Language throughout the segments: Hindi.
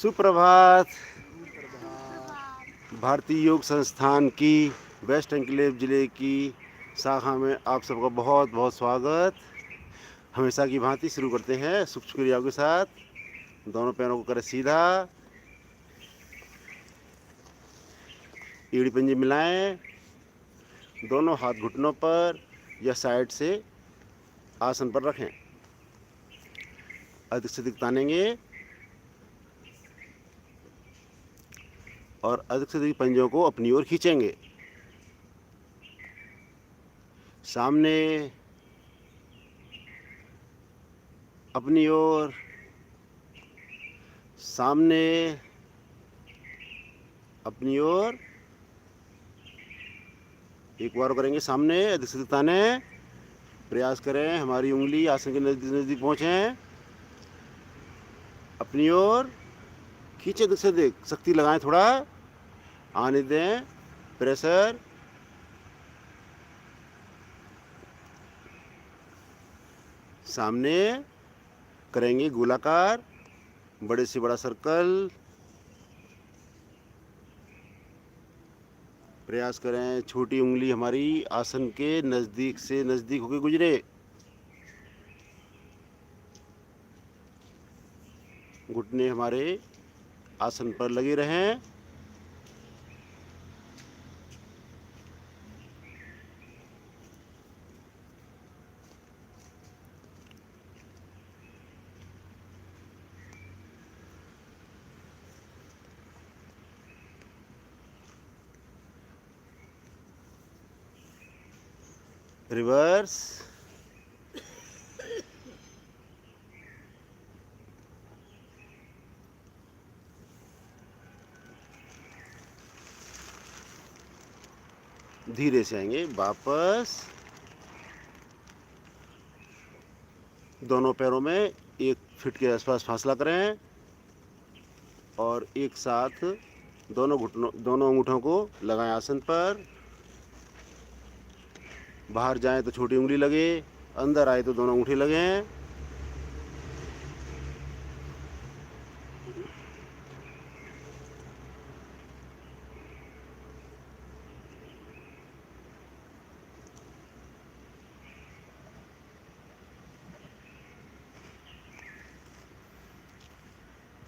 सुप्रभात। सुप्रभात। भारतीय योग संस्थान की वेस्ट एनक्लेव ज़िले की शाखा में आप सबका बहुत बहुत स्वागत। हमेशा की भांति शुरू करते हैं सूक्ष्म क्रियाओं के साथ। दोनों पैरों को करें सीधा, एड़ी पंजे मिलाएं, दोनों हाथ घुटनों पर या साइड से आसन पर रखें। अधिक से अधिक तानेंगे और अधिक से अधिक पंजों को अपनी ओर खींचेंगे। सामने, अपनी ओर, सामने, अपनी ओर। एक बार करेंगे सामने, अधिक से अधिक ताने। प्रयास करें हमारी उंगली आसन के नज़दीक नज़दीक पहुँचे। अपनी ओर खींचे, अधिक से अधिक शक्ति लगाएं, थोड़ा आने दें प्रेशर। सामने करेंगे गोलाकार, बड़े से बड़ा सर्कल। प्रयास करें छोटी उंगली हमारी आसन के नज़दीक से नज़दीक होकर गुजरे। घुटने हमारे आसन पर लगे रहें। रिवर्स, धीरे से आएंगे वापस। दोनों पैरों में 1 फीट के आसपास फासला करें और एक साथ दोनों अंगूठों को लगाएं आसन पर। बाहर जाएं तो छोटी उंगली लगे, अंदर आए तो दोनों अंगूठे लगें।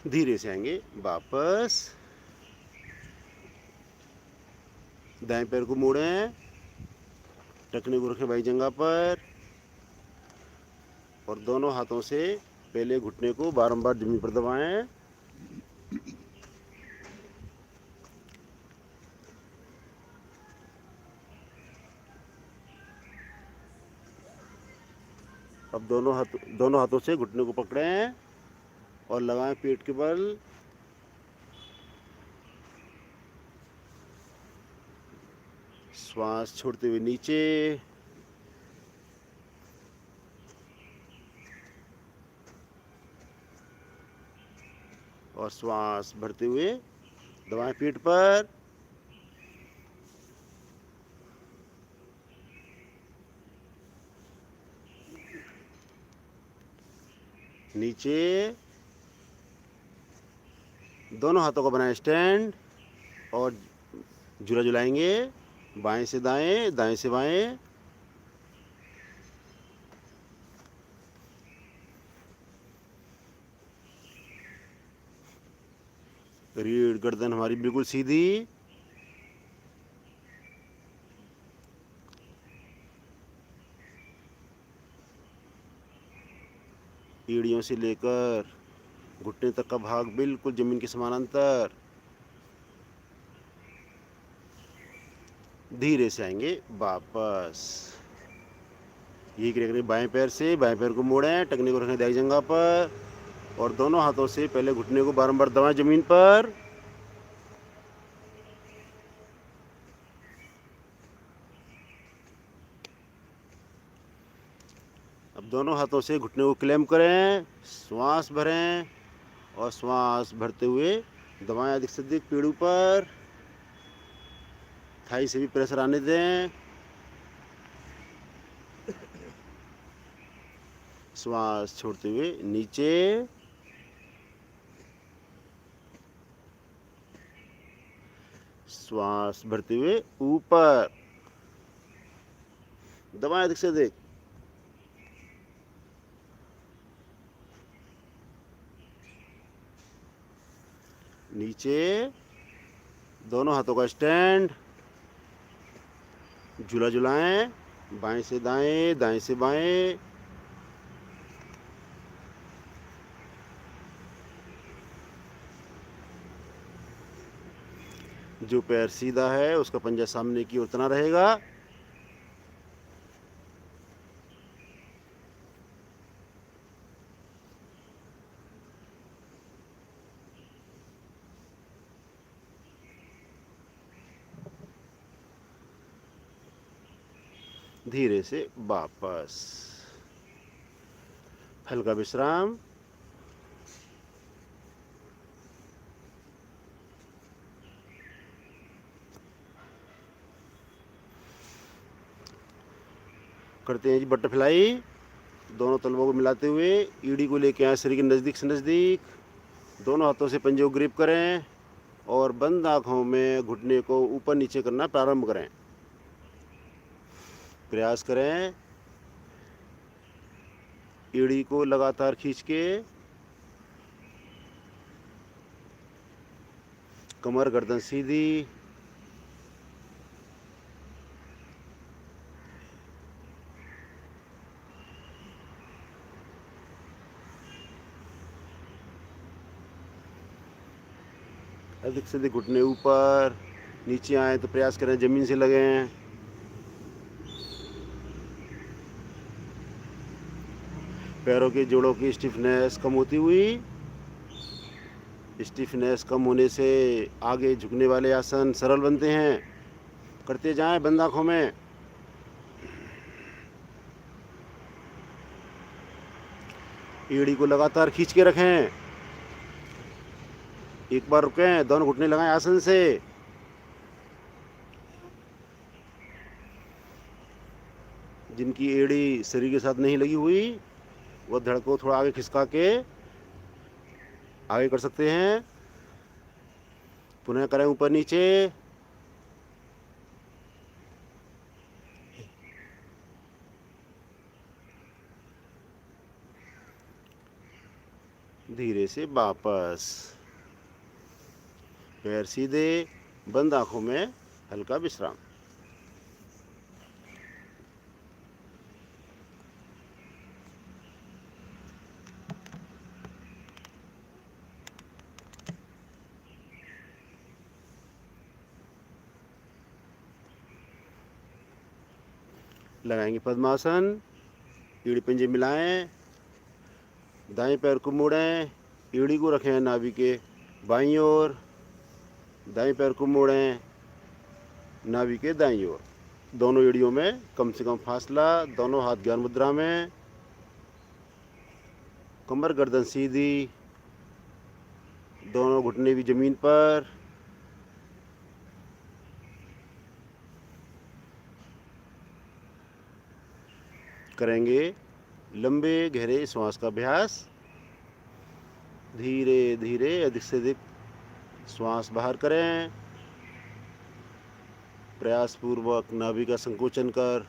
धीरे से आएंगे वापस। दाएं पैर को मोड़ें, टखने को रखें बाई जंघा पर और दोनों हाथों से पहले घुटने को बारंबार जमीन पर दबाएं। अब दोनों हाथों से घुटने को पकड़ें और लगाएं पेट के बल। श्वास छोड़ते हुए नीचे, और श्वास भरते हुए दबाएं पेट पर। नीचे, दोनों हाथों को बनाएं स्टैंड और झूला झुलाएंगे बाएं से दाएं, दाएं से बाएं। रीढ़ गर्दन हमारी बिल्कुल सीधी। एड़ियों से लेकर घुटने तक का भाग बिल्कुल जमीन के समानांतर। धीरे से आएंगे वापस। ये क्रिया करें बाएं पैर से। बाएं पैर को मोड़ें, टखने को रखें दाईं जंघा पर और दोनों हाथों से पहले घुटने को बारंबार दबाएं जमीन पर। अब दोनों हाथों से घुटने को क्लेम करें, श्वास भरें और श्वास भरते हुए दबाएं अधिक से अधिक पेड़ों पर। थाई से भी प्रेशर आने दें। श्वास छोड़ते हुए नीचे, श्वास भरते हुए ऊपर, दबाएं अधिक से अधिक। नीचे, दोनों हाथों का स्टैंड, झूला झुलाएं, बाएं से दाएं, दाएं से बाएं। जो पैर सीधा है उसका पंजा सामने की ओर तना रहेगा। धीरे से वापस, हल्का विश्राम। करते हैं जी बटरफ्लाई। दोनों तलवों को मिलाते हुए ईडी को लेके आए शरीर के नज़दीक से नज़दीक। दोनों हाथों से पंजे को ग्रिप करें और बंद आँखों में घुटने को ऊपर नीचे करना प्रारंभ करें। प्रयास करें ईडी को लगातार खींच के कमर गर्दन सीधी। अधिक से अधिक घुटने ऊपर, नीचे आए तो प्रयास करें ज़मीन से लगें। पैरों के जोड़ों की स्टिफनेस कम होती हुई, स्टिफनेस कम होने से आगे झुकने वाले आसन सरल बनते हैं। करते जाएं बंद आँखों में। एड़ी को लगातार खींच के रखें। एक बार रुकें, दोनों घुटने लगाएं आसन से। जिनकी एड़ी शरीर के साथ नहीं लगी हुई वो धड़ को थोड़ा आगे खिसका के आगे कर सकते हैं। पुनः करें ऊपर नीचे। धीरे से वापस, पैर सीधे, बंद आंखों में हल्का विश्राम। लगाएंगे पद्मासन। एड़ी पंजे मिलाएं, दाएं पैर को मोड़ें, एड़ी को रखें नाभि के बाईं ओर, दाएं पैर को मोड़ें, नाभि के दाईं ओर। दोनों एड़ियों में कम से कम फासला। दोनों हाथ ज्ञान मुद्रा में, कमर गर्दन सीधी, दोनों घुटने भी जमीन पर। करेंगे लंबे गहरे श्वास का अभ्यास। धीरे धीरे अधिक से अधिक श्वास बाहर करें। प्रयास पूर्वक नाभि का संकोचन कर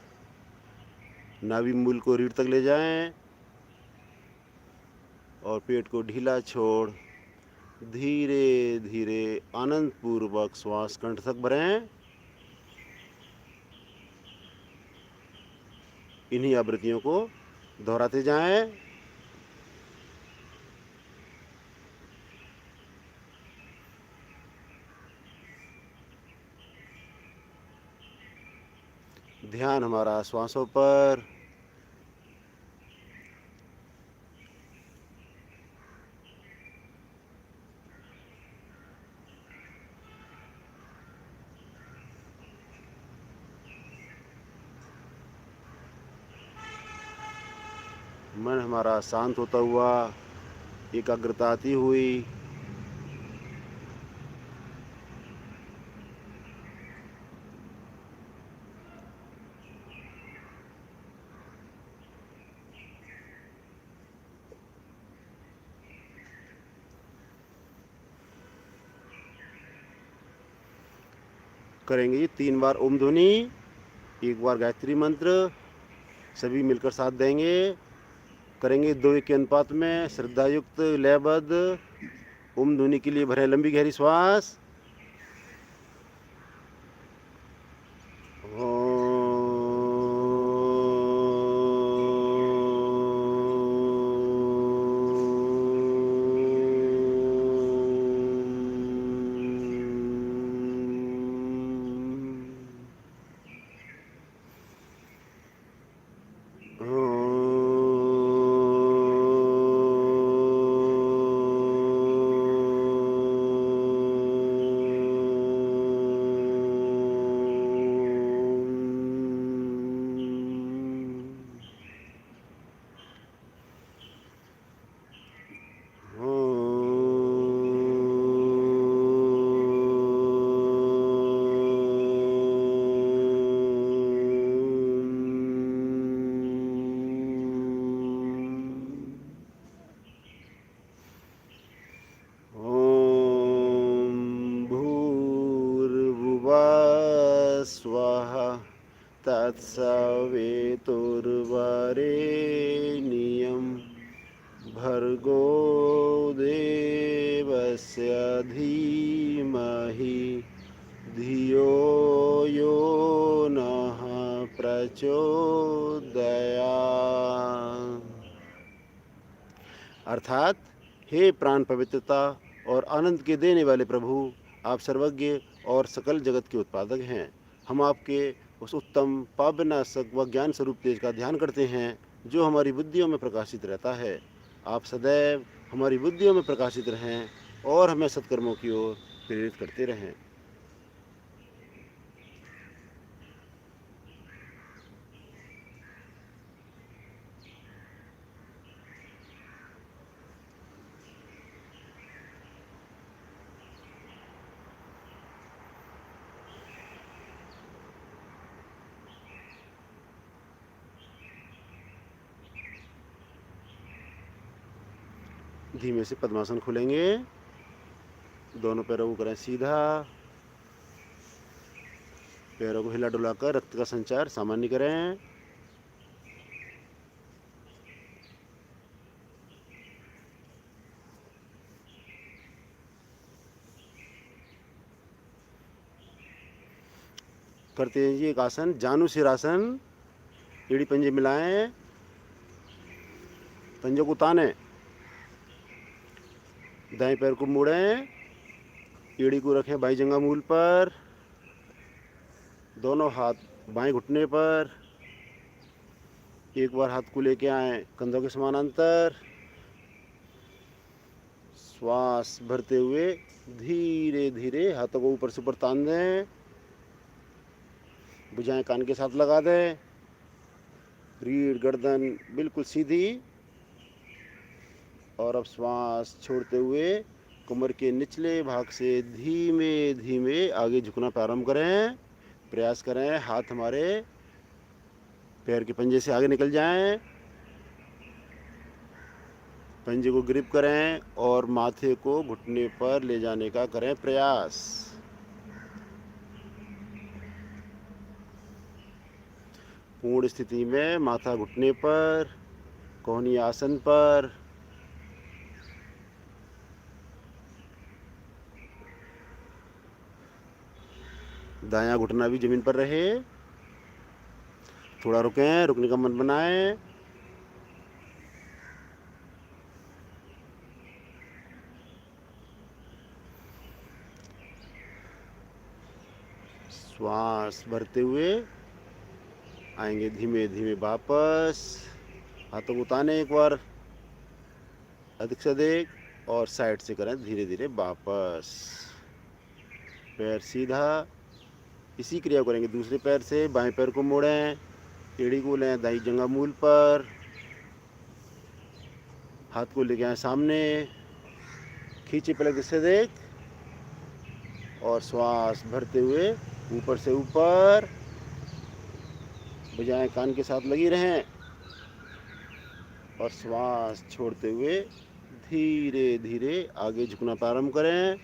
नाभि मूल को रीढ़ तक ले जाएं और पेट को ढीला छोड़ धीरे धीरे आनंद पूर्वक श्वास कंठ तक भरें। इन्हीं आवृत्तियों को दोहराते जाएं। ध्यान हमारा श्वासों पर। मन हमारा शांत होता हुआ, एकाग्रता आती हुई। करेंगे 3 बार ओम ध्वनि, 1 बार गायत्री मंत्र, सभी मिलकर साथ देंगे। करेंगे 2-1 के अनुपात में श्रद्धायुक्त लयबद्ध। ओम ध्वनि के लिए भरें लंबी गहरी श्वास। स्वः तत्सवितुर्वरेण्यं भर्गो देवस्य धीमहि धियो यो नः प्रचोदयात्। अर्थात, हे प्राण पवित्रता और आनंद के देने वाले प्रभु, आप सर्वज्ञ और सकल जगत के उत्पादक हैं। हम आपके उस उत्तम पापविनाशक व ज्ञान स्वरूप तेज का ध्यान करते हैं जो हमारी बुद्धियों में प्रकाशित रहता है। आप सदैव हमारी बुद्धियों में प्रकाशित रहें और हमें सत्कर्मों की ओर प्रेरित करते रहें। धीमे से पद्मासन खुलेंगे। दोनों पैरों को करें सीधा। पैरों को हिला डुलाकर रक्त का संचार सामान्य करें। करते हैं जी एक आसन, जानु सिरासन। एड़ी पंजे मिलाएं, पंजों को ताने, दाएं पैर को मोड़ें, एड़ी को रखें बाईं जंघा मूल पर, दोनों हाथ बाएं घुटने पर। एक बार हाथ को लेके आए कंधों के समानांतर। श्वास भरते हुए धीरे धीरे हाथों को ऊपर से ऊपर तान दें। भुजाएं कान के साथ लगा दें। रीढ़ गर्दन बिल्कुल सीधी। और अब श्वास छोड़ते हुए कमर के निचले भाग से धीमे धीमे आगे झुकना प्रारंभ करें। प्रयास करें हाथ हमारे पैर के पंजे से आगे निकल जाएं। पंजे को ग्रिप करें और माथे को घुटने पर ले जाने का करें प्रयास। पूर्ण स्थिति में माथा घुटने पर, कोहनी आसन पर। दायां घुटना भी जमीन पर रहे। थोड़ा रुकें, रुकने का मन बनाएं। श्वास भरते हुए आएंगे धीमे धीमे वापस। हाथों को ताने एक बार अधिक से अधिक और साइड से करें धीरे धीरे वापस। पैर सीधा। इसी क्रिया को करेंगे दूसरे पैर से। बाएं पैर को मोड़ें, एड़ी को लें दाईं जंघा मूल पर, हाथ को लेके आए सामने, खींचे पलक से देख और श्वास भरते हुए ऊपर से ऊपर। भुजाएं कान के साथ लगी रहें और श्वास छोड़ते हुए धीरे धीरे आगे झुकना प्रारंभ करें।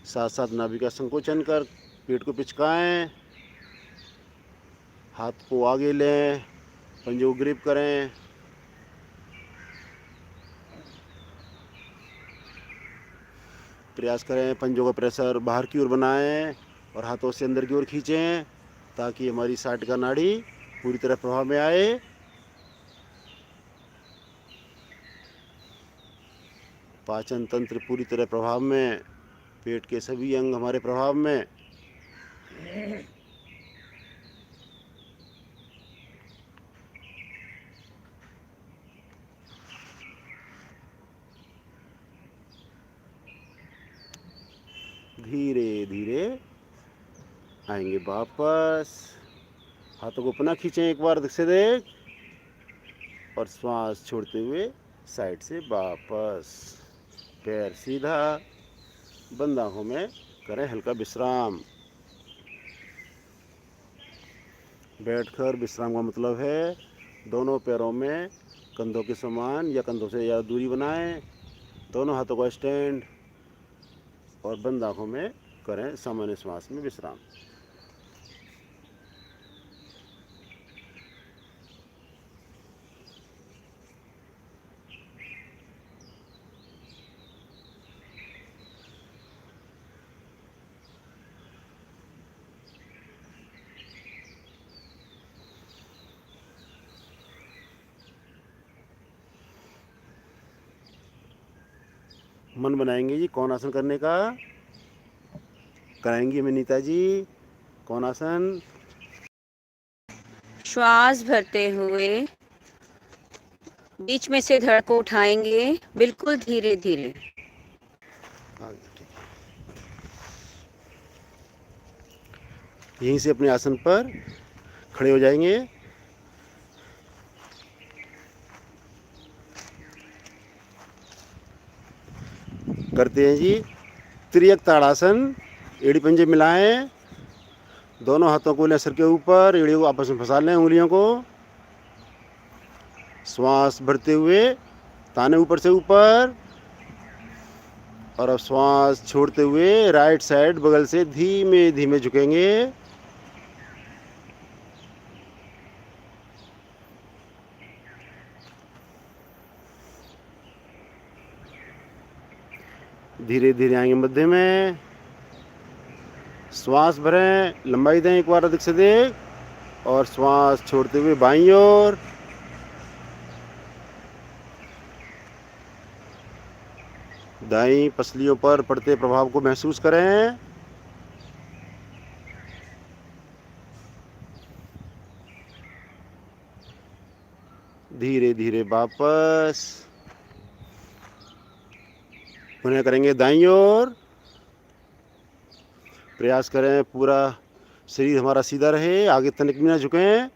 साथ साथ नाभि का संकोचन कर पेट को पिचकाएं, हाथ को आगे लें, पंजों को ग्रिप करें। प्रयास करें पंजों का प्रेशर बाहर की ओर बनाएं और हाथों से अंदर की ओर खींचें ताकि हमारी साइटिका नाड़ी पूरी तरह प्रभाव में आए। पाचन तंत्र पूरी तरह प्रभाव में, पेट के सभी अंग हमारे प्रभाव में। धीरे धीरे आएंगे वापस। हाथों को पुनः खींचें एक बार से देख, और श्वास छोड़ते हुए साइड से वापस। पैर सीधा, बंद आंखों में करें हल्का विश्राम। बैठकर विश्राम का मतलब है दोनों पैरों में कंधों के समान या कंधों से ज़्यादा दूरी बनाएं, दोनों हाथों का स्टैंड, और बंद आंखों में करें सामान्य श्वास में विश्राम। मन बनाएंगे जी कौन आसन करने का, कराएंगी हमें नीता जी कौन आसन। श्वास भरते हुए बीच में से धड़ को उठाएंगे, बिल्कुल धीरे धीरे। यहीं से अपने आसन पर खड़े हो जाएंगे। करते हैं जी त्रियक ताड़ासन। एड़ी पंजे मिलाएं, दोनों हाथों को लें सर के ऊपर, एड़ियों को आपस में फंसा लें उंगलियों को। श्वास भरते हुए ताने ऊपर से ऊपर, और अब श्वास छोड़ते हुए राइट साइड बगल से धीमे धीमे झुकेंगे। धीरे धीरे आएंगे मध्य में। श्वास भरें, लंबाई दें एक बार अधिक से देख, और श्वास छोड़ते हुए बाईं ओर। दाईं पसलियों पर पड़ते प्रभाव को महसूस करें। धीरे धीरे वापस। पुनः करेंगे दाईं ओर। प्रयास करें पूरा शरीर हमारा सीधा रहे, आगे तनिक भी ना झुकें,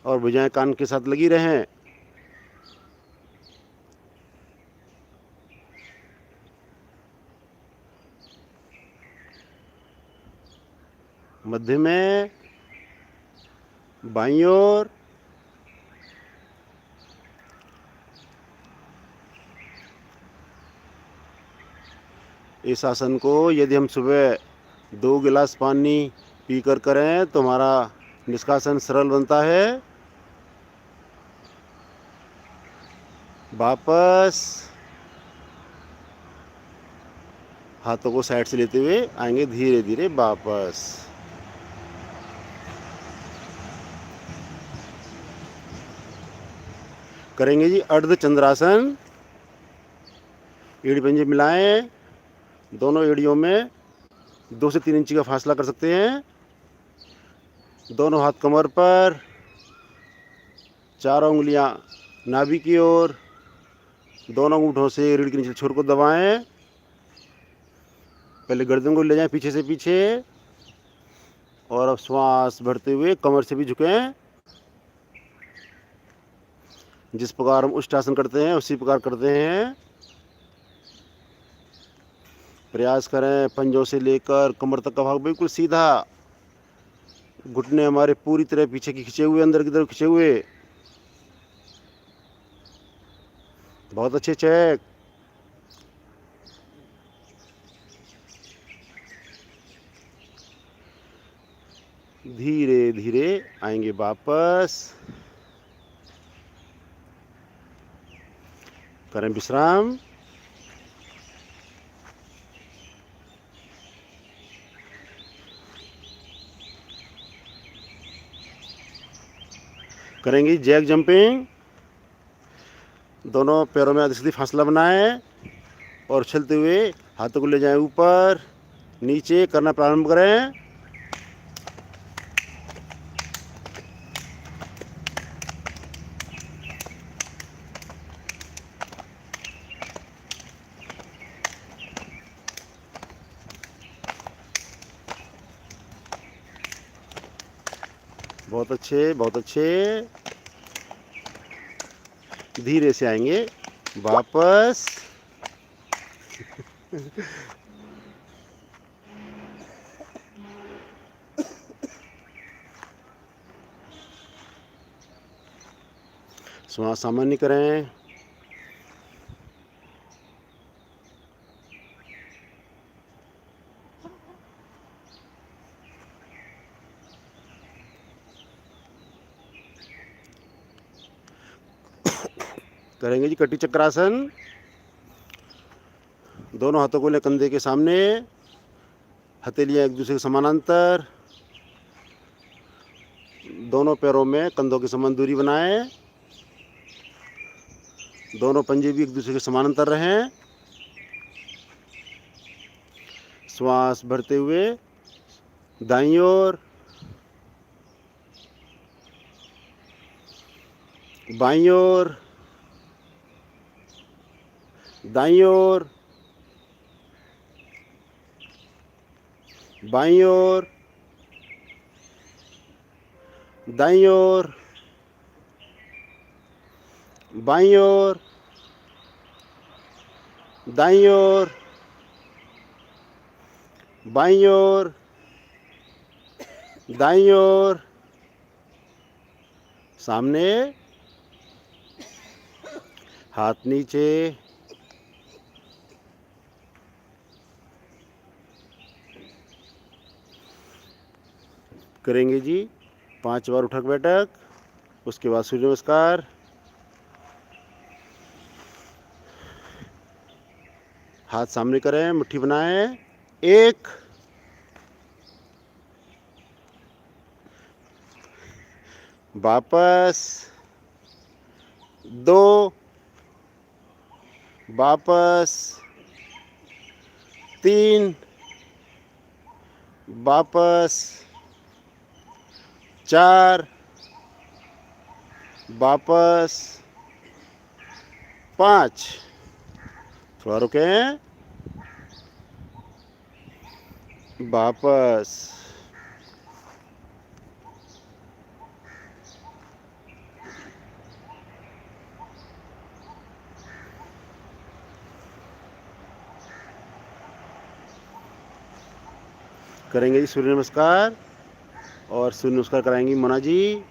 और भुजाएं कान के साथ लगी रहें। मध्य में, बाईं ओर। इस आसन को यदि हम सुबह 2 गिलास पानी पीकर करें तो हमारा निष्कासन सरल बनता है। वापस हाथों को साइड से लेते हुए आएंगे धीरे धीरे वापस। करेंगे जी अर्ध चंद्रासन। एड़ी पंजे मिलाएं, दोनों एड़ियों में 2 से 3 इंच का फासला कर सकते हैं। दोनों हाथ कमर पर, चारों उंगलियां नाभि की ओर, दोनों अंगूठों से रीढ़ के नीचे छोर को दबाएं। पहले गर्दन को ले जाएं पीछे से पीछे, और अब श्वास भरते हुए कमर से भी झुकें। जिस प्रकार हम उष्टासन करते हैं उसी प्रकार करते हैं। प्रयास करें पंजों से लेकर कमर तक का भाग बिल्कुल सीधा, घुटने हमारे पूरी तरह पीछे की खिंचे हुए, अंदर की तरफ खिंचे हुए। बहुत अच्छे चेक। धीरे धीरे आएंगे वापस। करें विश्राम। करेंगे जैक जंपिंग। दोनों पैरों में आधी सीधी फासला बनाएं और चलते हुए हाथों को ले जाएं ऊपर नीचे करना प्रारंभ करें। बहुत अच्छे, बहुत अच्छे। धीरे से आएंगे वापस। श्वास सामान्य करें। करेंगे जी कटी चक्रासन। दोनों हाथों को ले कंधे के सामने, हथेलियां एक दूसरे के समानांतर। दोनों पैरों में कंधों की समान दूरी बनाएं। दोनों पंजे भी एक दूसरे के समानांतर रहें। श्वास भरते हुए दाईं ओर, बाईं ओर, दाईं ओर, बाईं ओर, दाईं ओर, बाईं ओर, दाईं ओर, बाईं ओर, दाईं ओर, सामने, हाथ नीचे। करेंगे जी 5 बार उठक बैठक। उसके बाद सूर्य नमस्कार। हाथ सामने करें, मुट्ठी बनाएं। 1, वापस 2, वापस 3, वापस 4, वापस 5। थोड़ा रुकें, वापस। करेंगे जी सूर्य नमस्कार और सूर्य नमस्कार कराएंगी मोना जी।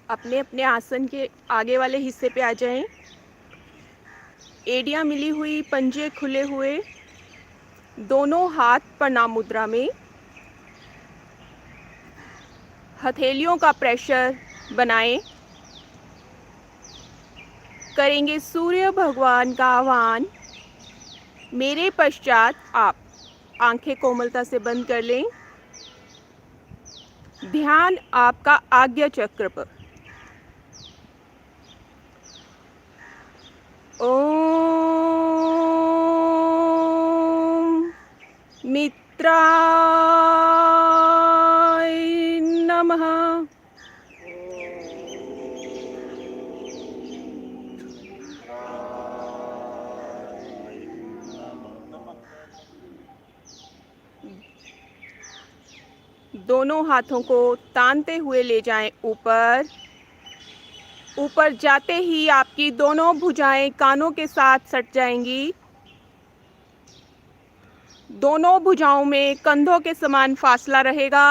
अपने अपने आसन के आगे वाले हिस्से पे आ जाएं। एड़ियां मिली हुई, पंजे खुले हुए, दोनों हाथ प्रणाम मुद्रा में। हथेलियों का प्रेशर बनाएं। करेंगे सूर्य भगवान का आह्वान। मेरे पश्चात आप आंखें कोमलता से बंद कर लें। ध्यान आपका आज्ञा चक्र पर। ओम मित्राय नमः। दोनों हाथों को तानते हुए ले जाएं ऊपर। ऊपर जाते ही आपकी दोनों भुजाएं कानों के साथ सट जाएंगी। दोनों भुजाओं में कंधों के समान फासला रहेगा।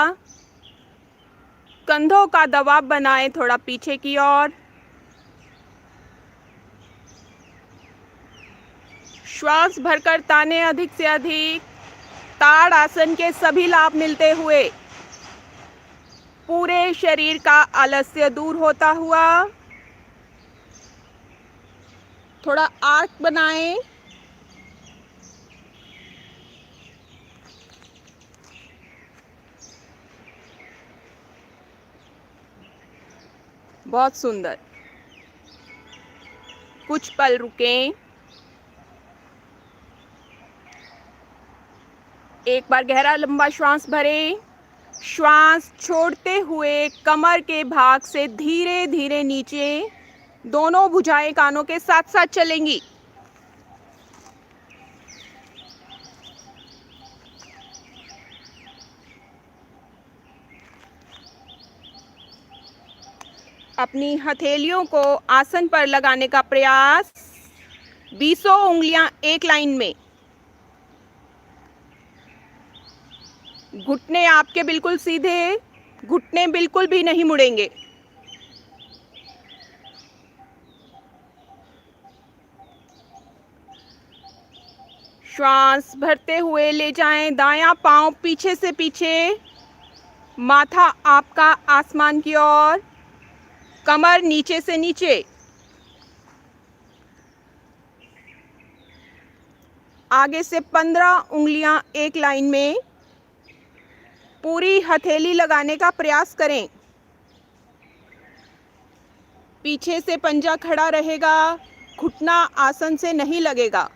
कंधों का दबाव बनाएं थोड़ा पीछे की ओर। श्वास भरकर ताने अधिक से अधिक। ताड़ आसन के सभी लाभ मिलते हुए पूरे शरीर का आलस्य दूर होता हुआ थोड़ा आर्क बनाएं। बहुत सुंदर। कुछ पल रुकें। एक बार गहरा लंबा श्वास भरें। श्वास छोड़ते हुए कमर के भाग से धीरे धीरे नीचे दोनों भुजाएं कानों के साथ साथ चलेंगी। अपनी हथेलियों को आसन पर लगाने का प्रयास। 20 उंगलियां एक लाइन में। घुटने आपके बिल्कुल सीधे, घुटने बिल्कुल भी नहीं मुड़ेंगे। श्वास भरते हुए ले जाएं दायां पांव पीछे से पीछे, माथा आपका आसमान की ओर, कमर नीचे से नीचे। आगे से 15 उंगलियां एक लाइन में। पूरी हथेली लगाने का प्रयास करें। पीछे से पंजा खड़ा रहेगा, घुटना आसन से नहीं लगेगा।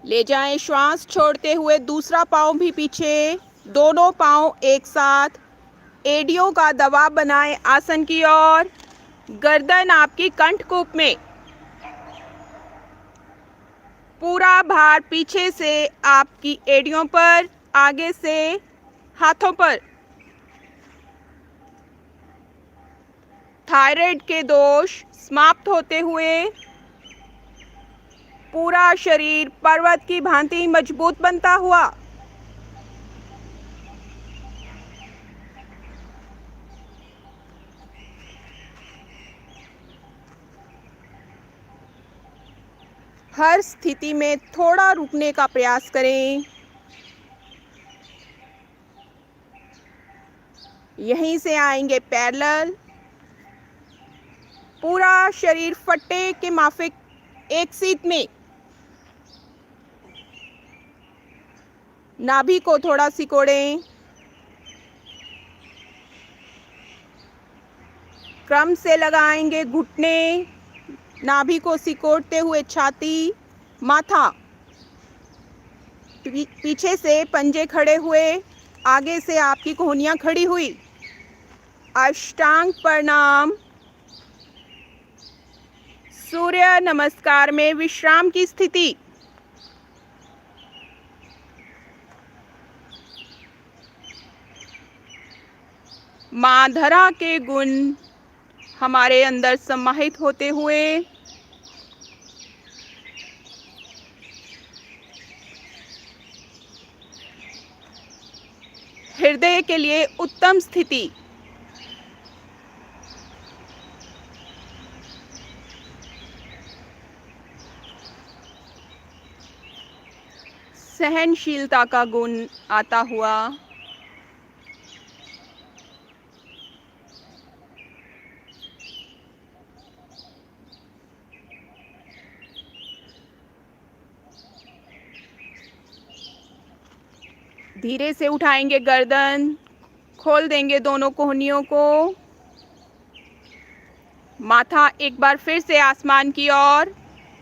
ले जाएं श्वास छोड़ते हुए दूसरा पांव भी पीछे, दोनों पांव एक साथ। एडियों का दबाव बनाएं आसन की ओर, गर्दन आपकी कंठकूप में। पूरा भार पीछे से आपकी एडियों पर, आगे से हाथों पर। थायराइड के दोष समाप्त होते हुए पूरा शरीर पर्वत की भांति मजबूत बनता हुआ। हर स्थिति में थोड़ा रुकने का प्रयास करें। यहीं से आएंगे पैरेलल। पूरा शरीर फट्टे के माफिक एक सीट में। नाभि को थोड़ा सिकोड़ें। क्रम से लगाएंगे घुटने, नाभि को सिकोड़ते हुए छाती, माथा। पीछे से पंजे खड़े हुए, आगे से आपकी कोहनियां खड़ी हुई। अष्टांग प्रणाम। सूर्य नमस्कार में विश्राम की स्थिति। माँ धरा के गुण हमारे अंदर समाहित होते हुए हृदय के लिए उत्तम स्थिति। सहनशीलता का गुण आता हुआ धीरे से उठाएंगे गर्दन, खोल देंगे दोनों कोहनियों को। माथा एक बार फिर से आसमान की ओर।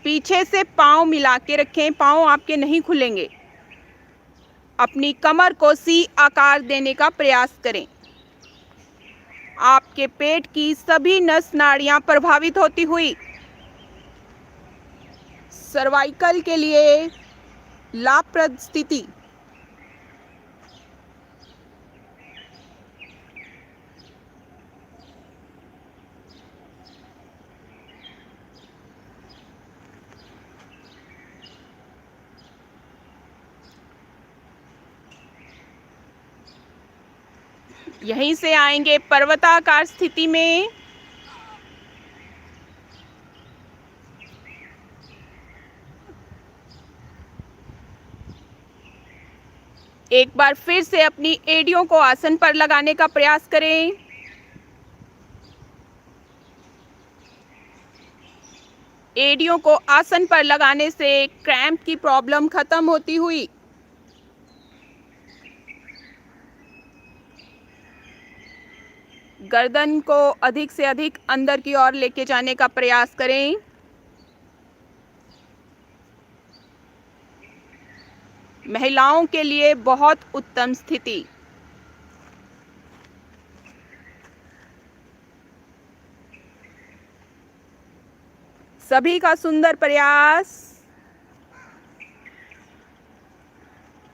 पीछे से पाँव मिला के रखें, पाँव आपके नहीं खुलेंगे। अपनी कमर को सी आकार देने का प्रयास करें। आपके पेट की सभी नस नाड़ियां प्रभावित होती हुई सर्वाइकल के लिए लाभप्रद स्थिति। यहीं से आएंगे पर्वताकार स्थिति में। एक बार फिर से अपनी एड़ियों को आसन पर लगाने का प्रयास करें। एड़ियों को आसन पर लगाने से क्रैम्प की प्रॉब्लम खत्म होती हुई गर्दन को अधिक से अधिक अंदर की ओर लेके जाने का प्रयास करें। महिलाओं के लिए बहुत उत्तम स्थिति। सभी का सुंदर प्रयास।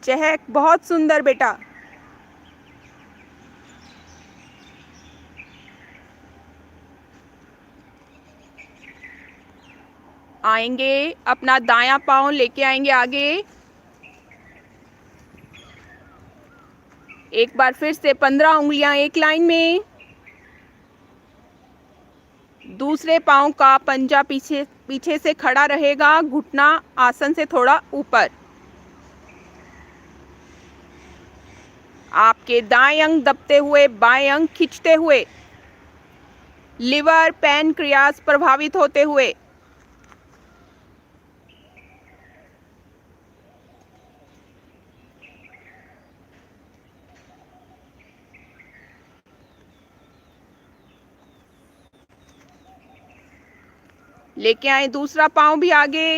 चहक बहुत सुंदर बेटा। आएंगे, अपना दायां पांव लेके आएंगे आगे। एक बार फिर से 15 उंगलियां एक लाइन में। दूसरे पांव का पंजा पीछे से खड़ा रहेगा, घुटना आसन से थोड़ा ऊपर। आपके दाएं अंग दबते हुए, बाएं अंग खींचते हुए, लिवर पैनक्रियास प्रभावित होते हुए। लेके आए दूसरा पांव भी आगे।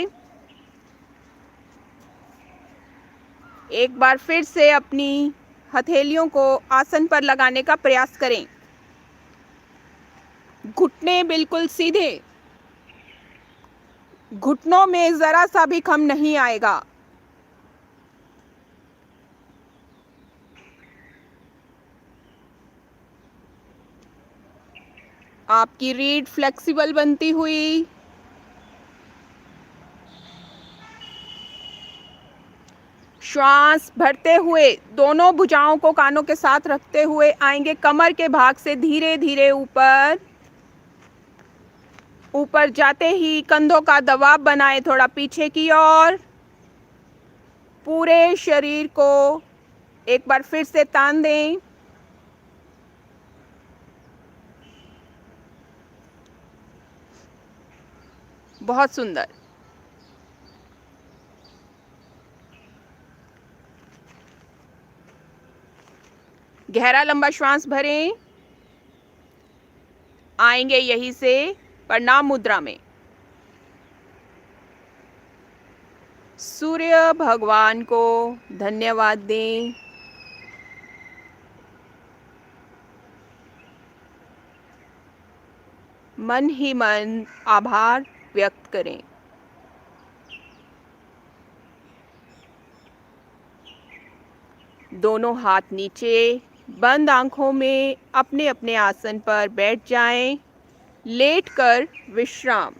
एक बार फिर से अपनी हथेलियों को आसन पर लगाने का प्रयास करें। घुटने बिल्कुल सीधे, घुटनों में जरा सा भी खम नहीं आएगा। आपकी रीढ़ फ्लेक्सिबल बनती हुई। श्वास भरते हुए दोनों भुजाओं को कानों के साथ रखते हुए आएंगे कमर के भाग से धीरे धीरे ऊपर। ऊपर जाते ही कंधों का दबाव बनाएं थोड़ा पीछे की ओर। पूरे शरीर को एक बार फिर से तान दें। बहुत सुंदर। गहरा लंबा श्वास भरें। आएंगे यहीं से प्रणाम मुद्रा में। सूर्य भगवान को धन्यवाद दें। मन ही मन आभार व्यक्त करें। दोनों हाथ नीचे, बंद आंखों में अपने अपने आसन पर बैठ जाएं। लेटकर विश्राम।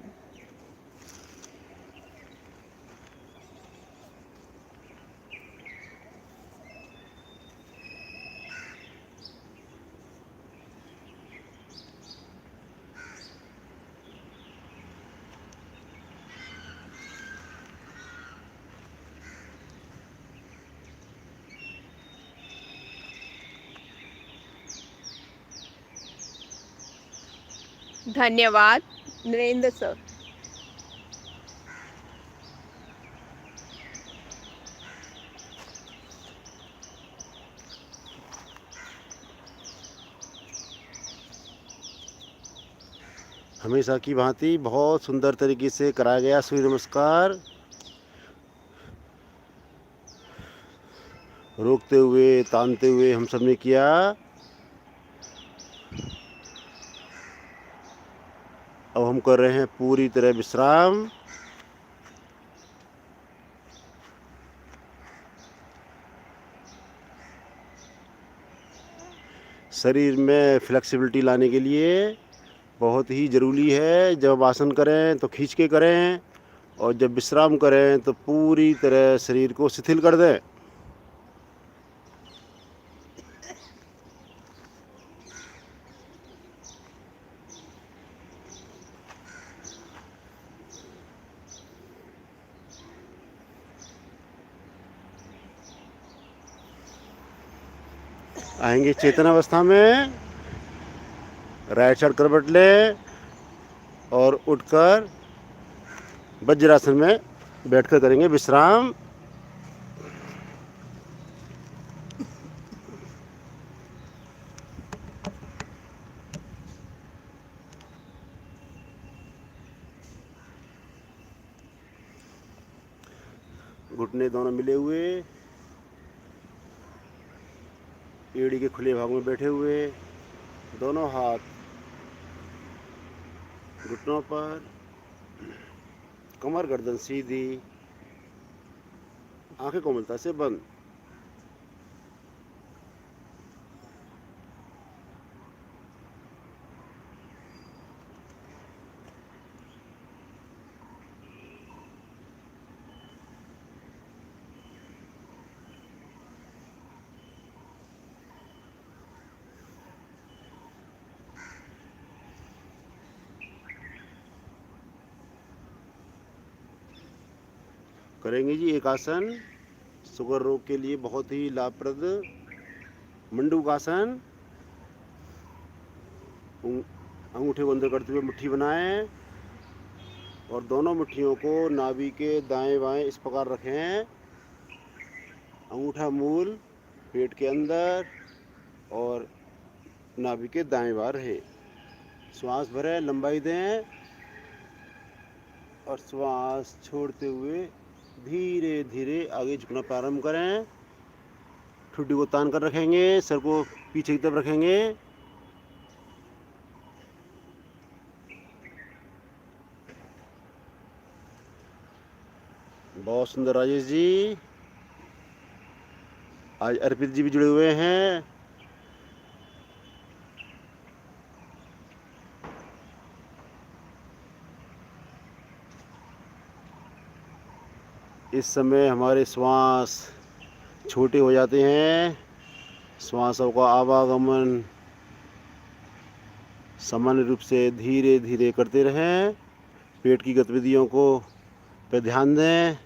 धन्यवाद नरेंद्र सर। हमेशा की भांति बहुत सुंदर तरीके से कराया गया सूर्य नमस्कार। रोकते हुए, तानते हुए हम सब ने किया। अब हम कर रहे हैं पूरी तरह विश्राम। शरीर में फ्लेक्सिबिलिटी लाने के लिए बहुत ही ज़रूरी है, जब आसन करें तो खींच के करें और जब विश्राम करें तो पूरी तरह शरीर को शिथिल कर दें। आएंगे चेतन अवस्था में, राइट साइड करवट ले और उठकर वज्रासन में बैठकर करेंगे विश्राम। घुटने दोनों मिले हुए, एड़ी के खुले भाग में बैठे हुए, दोनों हाथ घुटनों पर, कमर गर्दन सीधी, आंखें कोमलता से बंद। करेंगे जी एक आसन, शुगर रोग के लिए बहुत ही लाभप्रद, मंडूकासन। अंगूठे को अंदर करते हुए मुट्ठी बनाएं और दोनों मुट्ठियों को नाभि के दाएं बाएं इस प्रकार रखें। अंगूठा मूल पेट के अंदर और नाभि के दाएं बाएं रहे। श्वास भरें, लंबाई दें और श्वास छोड़ते हुए धीरे धीरे आगे झुकना प्रारंभ करें। ठुड्डी को तान कर रखेंगे, सर को पीछे की तरफ रखेंगे। बहुत सुंदर राजेश जी। आज अर्पित जी भी जुड़े हुए हैं। इस समय हमारे श्वास छोटे हो जाते हैं, श्वासों का आवागमन सामान्य रूप से धीरे धीरे करते रहें। पेट की गतिविधियों को पे ध्यान दें।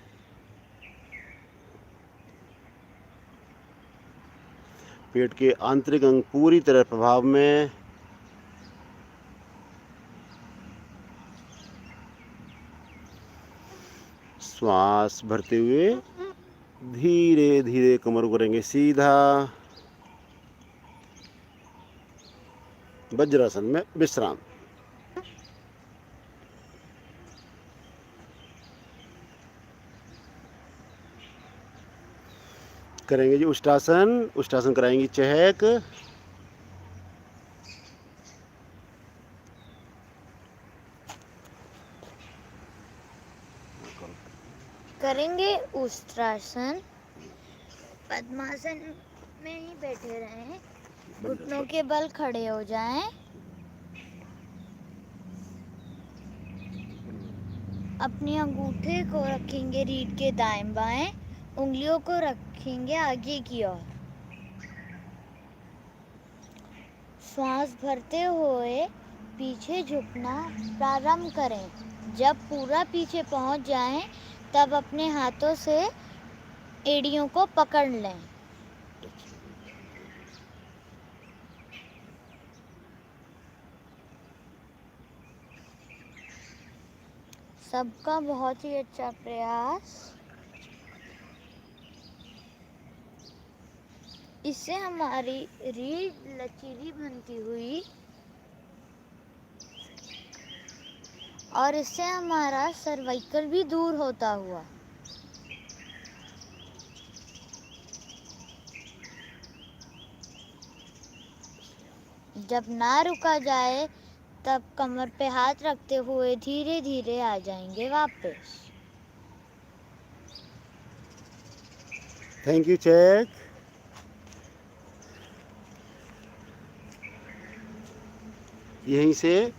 पेट के आंतरिक अंग पूरी तरह प्रभाव में। श्वास भरते हुए धीरे धीरे कमर को करेंगे सीधा। वज्रासन में विश्राम। करेंगे जी उष्टासन। उष्टासन कराएंगे चहक। करेंगे उष्ट्रासन। पद्मासन में ही बैठे रहें, घुटनों के बल खड़े हो जाएं। अपने अंगूठे को रखेंगे रीढ़ के दाएं बाएं, उंगलियों को रखेंगे आगे की ओर। श्वास भरते हुए पीछे झुकना प्रारंभ करें। जब पूरा पीछे पहुंच जाएं, तब अपने हाथों से एड़ियों को पकड़ लें। सबका बहुत ही अच्छा प्रयास। इससे हमारी रीढ़ लचीली बनती हुई और इससे हमारा सर्वाइकल भी दूर होता हुआ। जब ना रुका जाए तब कमर पे हाथ रखते हुए धीरे धीरे आ जाएंगे वापस। Thank you check. यहीं से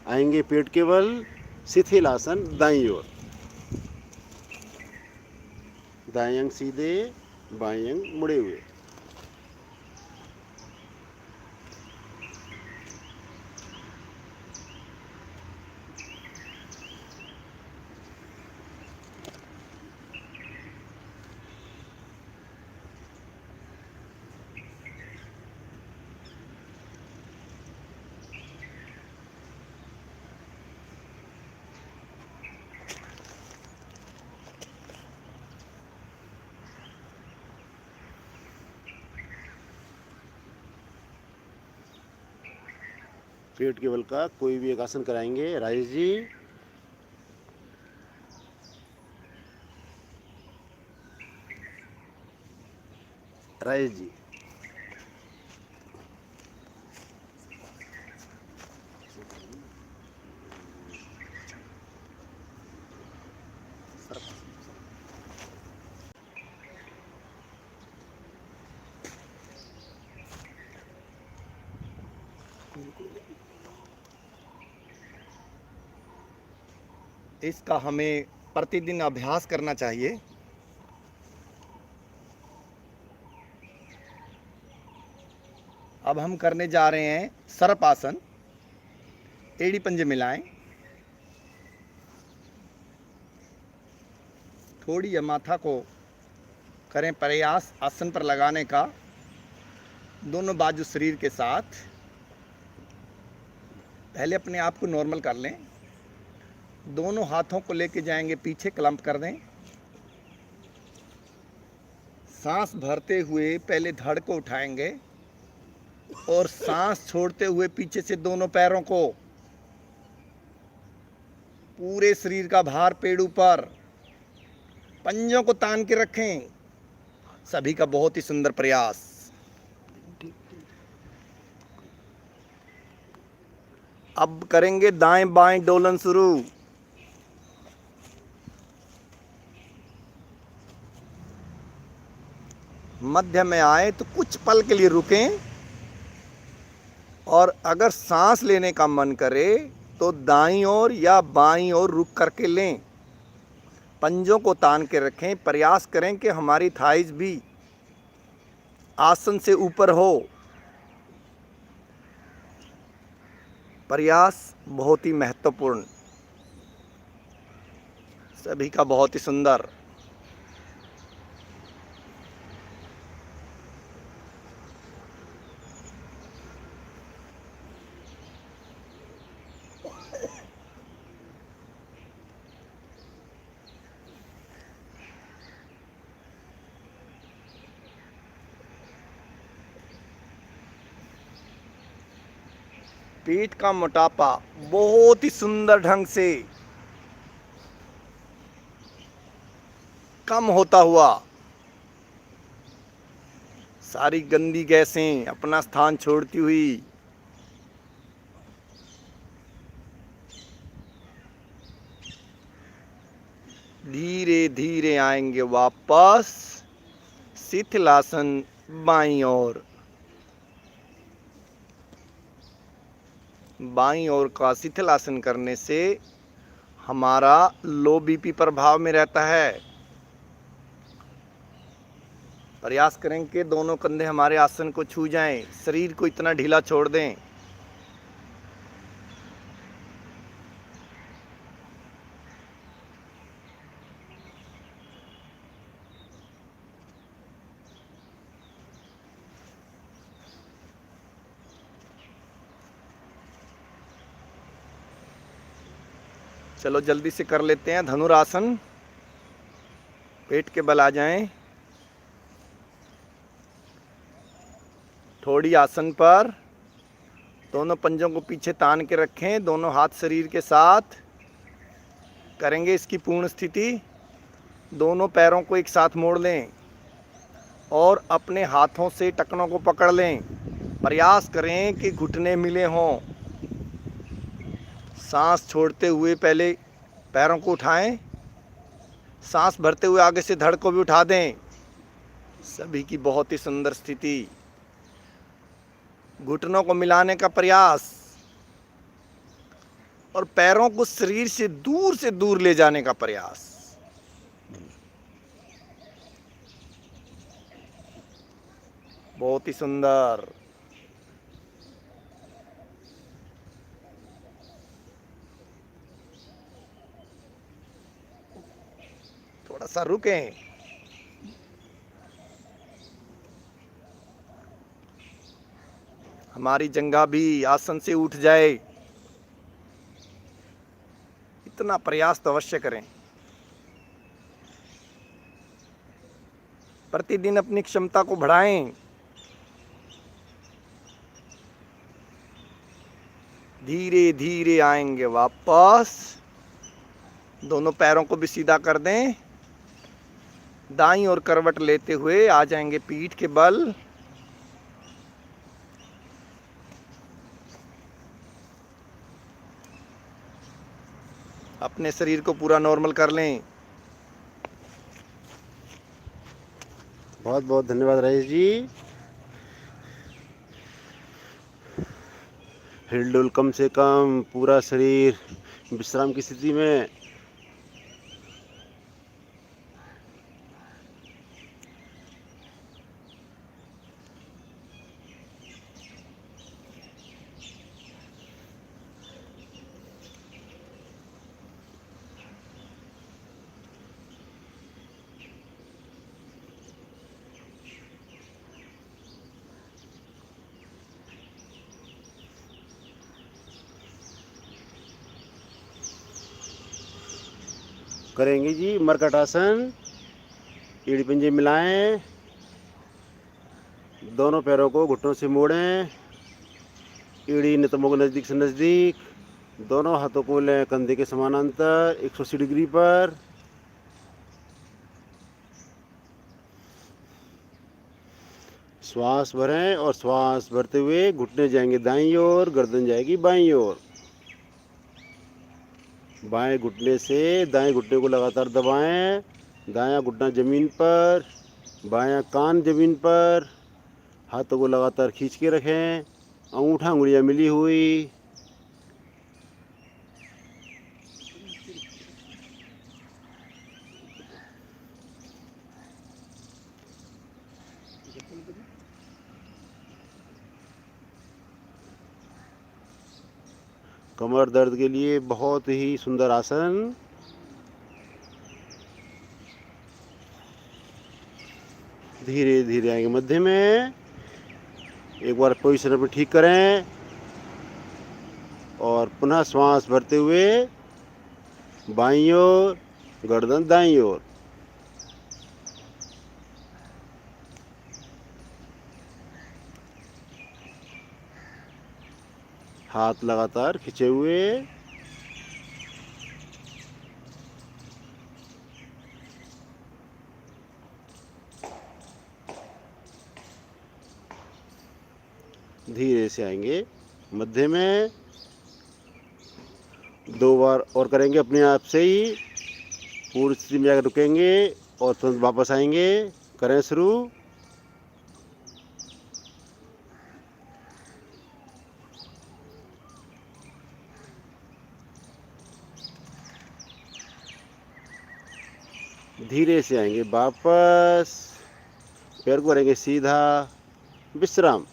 आएंगे पेट के बल, शिथिल आसन दाईं ओर। दाएं अंग सीधे, बाएं अंग मुड़े हुए। पेट के बल का कोई भी एक आसन कराएंगे। राजेश जी, राजेश जी, इसका हमें प्रतिदिन अभ्यास करना चाहिए। अब हम करने जा रहे हैं सर्पासन। एड़ी पंजे मिलाएं, थोड़ी या माथा को करें प्रयास आसन पर लगाने का, दोनों बाजू शरीर के साथ। पहले अपने आप को नॉर्मल कर लें, दोनों हाथों को लेके जाएंगे पीछे, क्लम्प कर दें। सांस भरते हुए पहले धड़ को उठाएंगे और सांस छोड़ते हुए पीछे से दोनों पैरों को, पूरे शरीर का भार पेड़ ऊपर, पंजों को तान के रखें। सभी का बहुत ही सुंदर प्रयास। अब करेंगे दाएं बाएं डोलन शुरू। मध्य में आए तो कुछ पल के लिए रुकें और अगर सांस लेने का मन करे तो दाईं ओर या बाईं ओर रुक करके लें। पंजों को तान के रखें। प्रयास करें कि हमारी थाइज भी आसन से ऊपर हो। प्रयास बहुत ही महत्वपूर्ण। सभी का बहुत ही सुंदर। पेट का मोटापा बहुत ही सुंदर ढंग से कम होता हुआ, सारी गंदी गैसें अपना स्थान छोड़ती हुई, धीरे धीरे आएंगे वापस शिथिलासन बाईं ओर। बाईं ओर का शिथिलासन करने से हमारा लो बीपी प्रभाव में रहता है। प्रयास करें कि दोनों कंधे हमारे आसन को छू जाएं, शरीर को इतना ढीला छोड़ दें। चलो जल्दी से कर लेते हैं धनुरासन। पेट के बल आ जाएं। थोड़ी आसन पर दोनों पंजों को पीछे तान के रखें, दोनों हाथ शरीर के साथ करेंगे इसकी पूर्ण स्थिति। दोनों पैरों को एक साथ मोड़ लें और अपने हाथों से टखनों को पकड़ लें। प्रयास करें कि घुटने मिले हों। सांस छोड़ते हुए पहले पैरों को उठाएं, सांस भरते हुए आगे से धड़ को भी उठा दें। सभी की बहुत ही सुंदर स्थिति। घुटनों को मिलाने का प्रयास और पैरों को शरीर से दूर ले जाने का प्रयास। बहुत ही सुंदर। थोड़ा सा रुकें। हमारी जंघा भी आसन से उठ जाए, इतना प्रयास तो अवश्य करें। प्रतिदिन अपनी क्षमता को बढ़ाएं। धीरे धीरे आएंगे वापस। दोनों पैरों को भी सीधा कर दें। दाईं ओर करवट लेते हुए आ जाएंगे पीठ के बल। अपने शरीर को पूरा नॉर्मल कर लें। बहुत बहुत धन्यवाद रईस जी। हिलडुल कम से कम, पूरा शरीर विश्राम की स्थिति में। करेंगे जी मरकट आसन। एड़ी पंजे मिलाएं, दोनों पैरों को घुटनों से मोड़ें, एड़ी नितंबों को नज़दीक से नज़दीक, दोनों हाथों को लें कंधे के समानांतर 180 डिग्री पर। श्वास भरें और श्वास भरते हुए घुटने जाएंगे दाईं ओर, गर्दन जाएगी बाईं ओर। बाएं घुटने से दाएं घुटने को लगातार दबाएं। दायां घुटना ज़मीन पर, बायां कान ज़मीन पर। हाथों को लगातार खींच के रखें, अंगूठा अंगुलियां मिली हुई। कमर दर्द के लिए बहुत ही सुंदर आसन। धीरे धीरे आएंगे मध्य में। एक बार पोजीशन अपनी ठीक करें और पुनः श्वास भरते हुए बाईं ओर, गर्दन दाईं ओर। हाथ लगातार खींचे हुए। धीरे से आएंगे मध्य में। 2 बार और करेंगे अपने आप से ही। पूरी स्थिति में जाकर रुकेंगे और तुरंत वापस आएंगे। करें शुरू। धीरे से आएंगे वापस। पैर को करेंगे सीधा, विश्राम।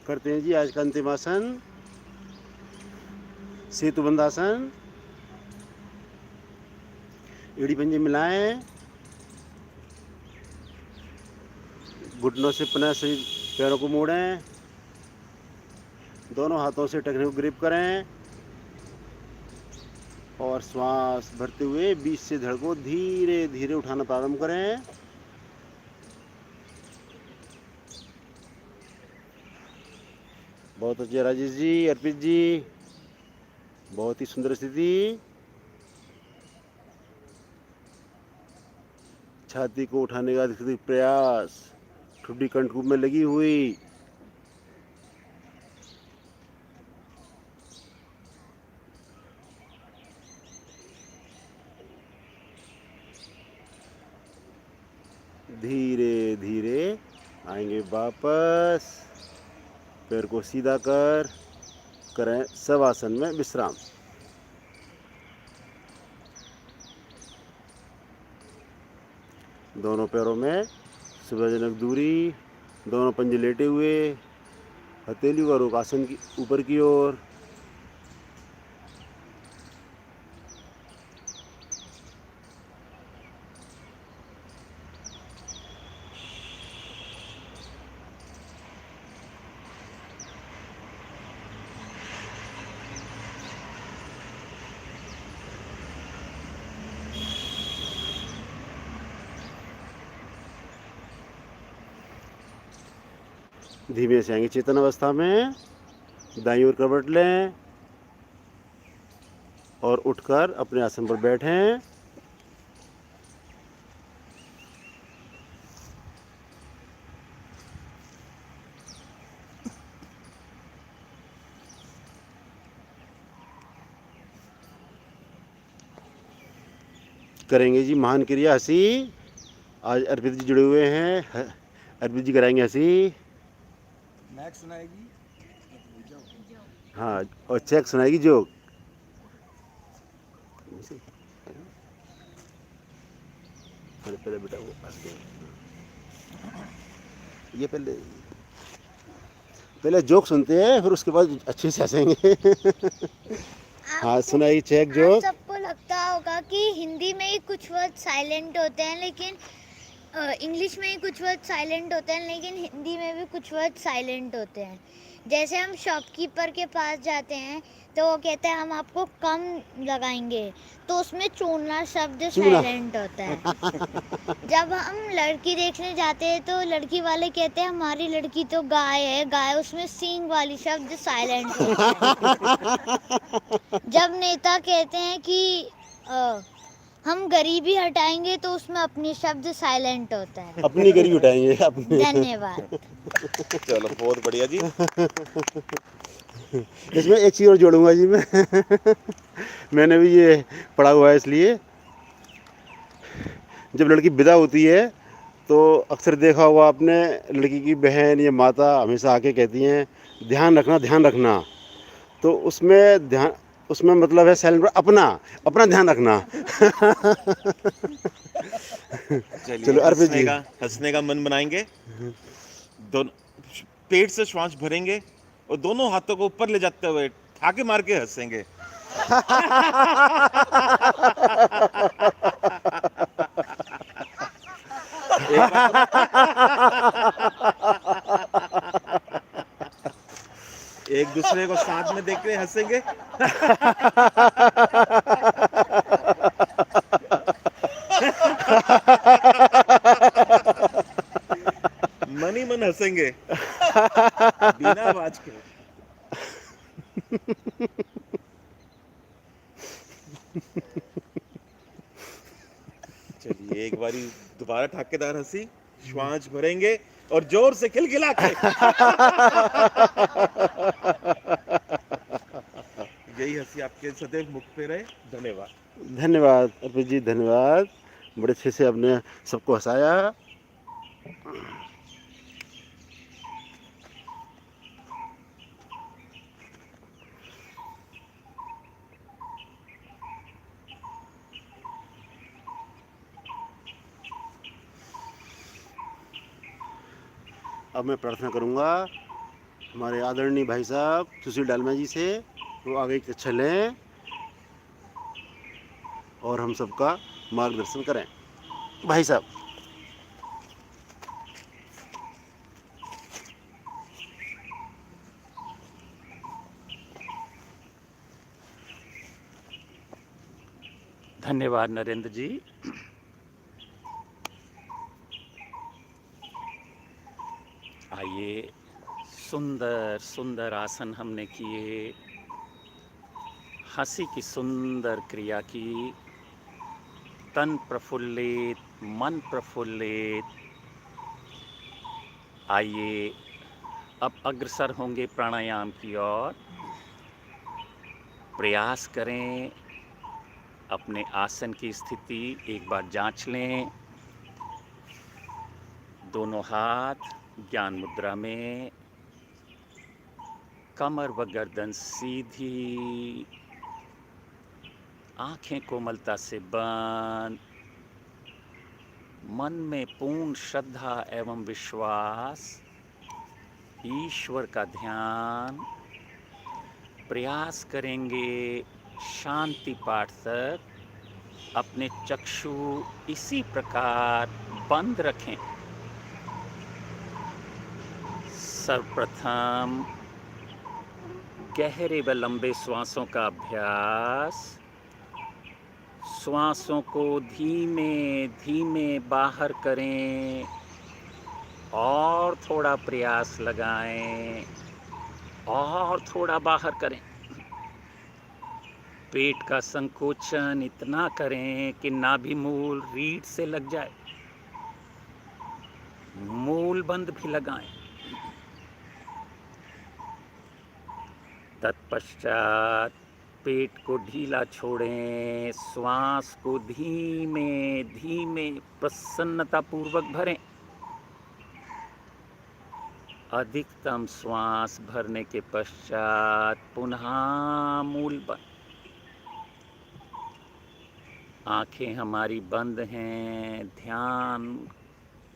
करते हैं जी आज का अंतिम आसन, सेतुबंध आसन। एड़ी पंजे मिलाएं, घुटनों से पुनः शरीर पैरों को मोड़ें, दोनों हाथों से टखने को ग्रिप करें और श्वास भरते हुए बीच से धड़ को धीरे धीरे उठाना प्रारंभ करें। बहुत अच्छे राजेश जी, अर्पित जी, बहुत ही सुंदर स्थिति। छाती को उठाने का अधिक प्रयास, ठुड्डी कंठकूप में लगी हुई। धीरे धीरे आएंगे वापस, पैर को सीधा कर करें शवासन में विश्राम। दोनों पैरों में सुविधाजनक दूरी, दोनों पंजे लेटे हुए, हथेली का रुख आसन की ऊपर की ओर। धीमे से आएंगे चेतन अवस्था में, दाईं ओर करवट लें और उठकर अपने आसन पर बैठें। करेंगे जी महान क्रिया हंसी। आज अर्पित जी जुड़े हुए हैं, अर्पित जी कराएंगे हंसी। मैक सुनाएगी। हाँ, और चेक सुनाएगी जोक। पहले बेटा वो पास दे। ये पहले जोक सुनते हैं, फिर उसके बाद अच्छे से हंसेंगे। हाँ, सुनाइए चेक आप जोक। सबको लगता होगा कि हिंदी में ही कुछ वर्ड साइलेंट होते हैं, लेकिन इंग्लिश में ही कुछ वर्ड साइलेंट होते हैं, लेकिन हिंदी में भी कुछ वर्ड साइलेंट होते हैं। जैसे हम शॉपकीपर के पास जाते हैं तो वो कहते हैं हम आपको कम लगाएंगे, तो उसमें चूना शब्द चूना। साइलेंट होता है। जब हम लड़की देखने जाते हैं तो लड़की वाले कहते हैं हमारी लड़की तो गाय है, गाय, उसमें सींग वाली शब्द साइलेंट होता है। जब नेता कहते हैं कि हम गरीबी हटाएंगे तो उसमें अपनी शब्द साइलेंट होता है। अपनी गरीब उठाएंगे अपने। धन्यवाद। चलो बहुत बढ़िया जी। इसमें एक चीज़ और जोड़ूंगा जी मैं। मैंने भी ये पढ़ा हुआ है, इसलिए जब लड़की विदा होती है तो अक्सर देखा होगा आपने, लड़की की बहन या माता हमेशा आके कहती हैं ध्यान रखना, ध्यान रखना। तो उसमें मतलब है साइलेंट, अपना ध्यान रखना। चलो अर्पित जी। हंसने का मन बनाएंगे, दोनों पेट से श्वास भरेंगे और दोनों हाथों को ऊपर ले जाते हुए ठाके मार के हंसेंगे। एक दूसरे को साथ में देख के हंसेंगे। मन ही मन हंसेंगे बिना आवाज के। चलिए एक बारी दोबारा ठाकेदार हंसी, श्वास भरेंगे और जोर से खिलखिला के। यही हंसी आपके सदैव मुख पे रहे। धन्यवाद। धन्यवाद अर्पित जी, धन्यवाद। बड़े अच्छे से आपने सबको हंसाया। अब मैं प्रार्थना करूंगा हमारे आदरणीय भाई साहब सुशील डालमा जी से, वो आगे की कक्षा लें और हम सबका मार्गदर्शन करें। भाई साहब। धन्यवाद नरेंद्र जी। आइए, सुंदर सुंदर आसन हमने किए, हंसी की सुंदर क्रिया की, तन प्रफुल्लित, मन प्रफुल्लित। आइए अब अग्रसर होंगे प्राणायाम की ओर। प्रयास करें, अपने आसन की स्थिति एक बार जांच लें। दोनों हाथ ज्ञान मुद्रा में, कमर व गर्दन सीधी, आंखें कोमलता से बंद। मन में पूर्ण श्रद्धा एवं विश्वास, ईश्वर का ध्यान। प्रयास करेंगे शांति पाठ तक अपने चक्षु इसी प्रकार बंद रखें। सर्वप्रथम गहरे व लंबे श्वासों का अभ्यास। श्वासों को धीमे धीमे बाहर करें और थोड़ा प्रयास लगाएं और थोड़ा बाहर करें। पेट का संकोचन इतना करें कि नाभि मूल रीढ़ से लग जाए। मूल बंद भी लगाएं। तत्पश्चात पेट को ढीला छोड़ें। श्वास को धीमे धीमे प्रसन्नता पूर्वक भरें। अधिकतम श्वास भरने के पश्चात पुनः मूल बंद। आंखें हमारी बंद हैं, ध्यान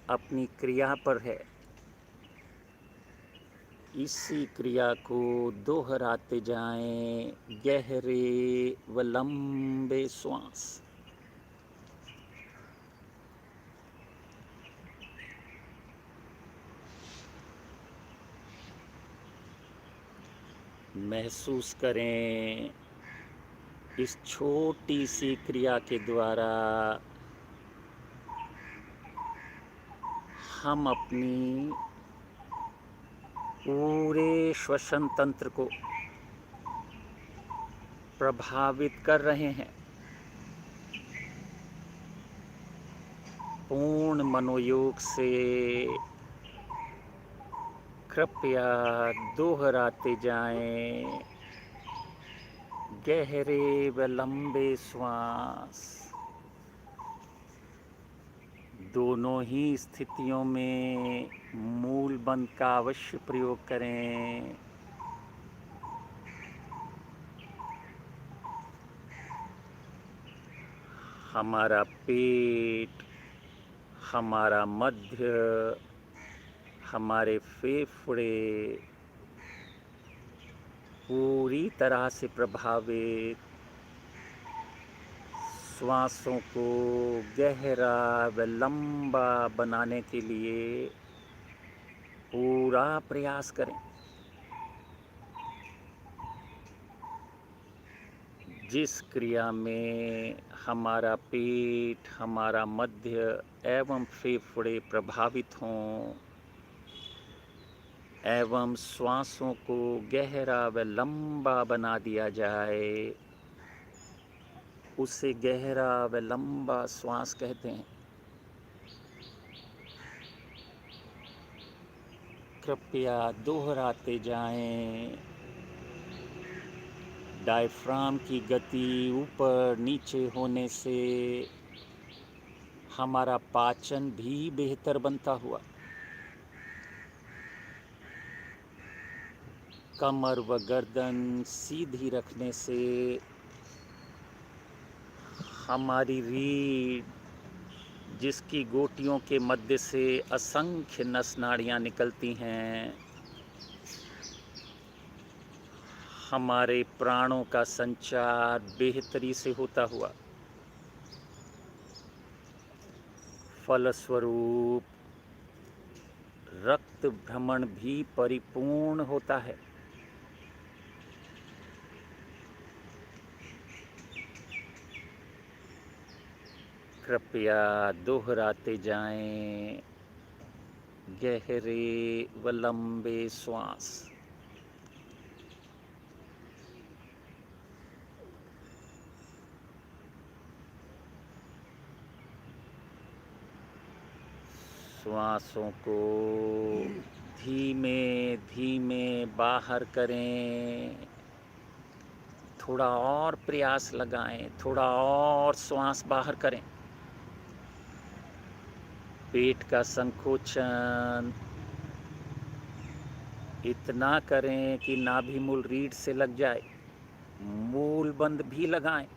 अपनी क्रिया पर है। इसी क्रिया को दोहराते जाएं, गहरे व लंबे श्वास। महसूस करें इस छोटी सी क्रिया के द्वारा हम अपनी पूरे श्वसन तंत्र को प्रभावित कर रहे हैं। पूर्ण मनोयोग से कृपया दोहराते जाएं, गहरे व लंबे श्वास। दोनों ही स्थितियों में मूल बंद का अवश्य प्रयोग करें। हमारा पेट, हमारा मध्य, हमारे फेफड़े पूरी तरह से प्रभावित। श्वासों को गहरा व लंबा बनाने के लिए पूरा प्रयास करें। जिस क्रिया में हमारा पेट, हमारा मध्य एवं फेफड़े प्रभावित हों एवं श्वासों को गहरा व लंबा बना दिया जाए, उसे गहरा व लंबा श्वास कहते हैं। कृपया दोहराते जाएं। डायफ्राम की गति ऊपर नीचे होने से हमारा पाचन भी बेहतर बनता हुआ। कमर व गर्दन सीधी रखने से हमारी रीढ़, जिसकी गोटियों के मध्य से असंख्य नस नाड़ियाँ निकलती हैं, हमारे प्राणों का संचार बेहतरी से होता हुआ। फलस्वरूप रक्त भ्रमण भी परिपूर्ण होता है। कृपया दोहराते जाएं, गहरे व लंबे श्वास। श्वासों को धीमे धीमे बाहर करें। थोड़ा और प्रयास लगाएं, थोड़ा और श्वास बाहर करें। पेट का संकोचन इतना करें कि नाभि मूल रीढ़ से लग जाए। मूल बंद भी लगाएं।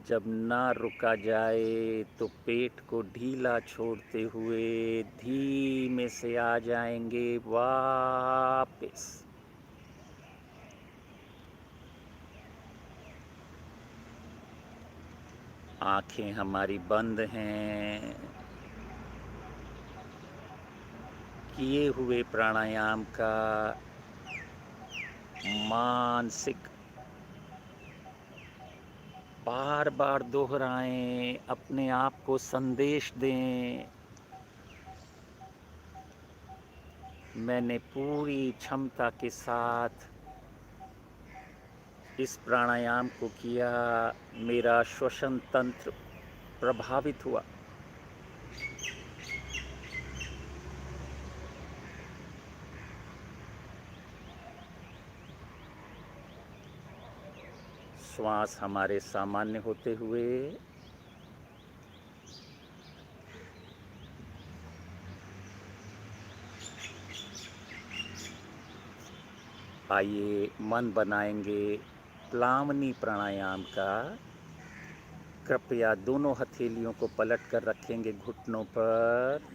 जब ना रुका जाए तो पेट को ढीला छोड़ते हुए धीमे से आ जाएंगे वापस। आंखें हमारी बंद हैं। किए हुए प्राणायाम का मानसिक बार बार दोहराएं, अपने आप को संदेश दें, मैंने पूरी क्षमता के साथ इस प्राणायाम को किया, मेरा श्वसन तंत्र प्रभावित हुआ। श्वास हमारे सामान्य होते हुए आइए मन बनाएंगे प्लावनी प्राणायाम का। कृपया दोनों हथेलियों को पलट कर रखेंगे घुटनों पर।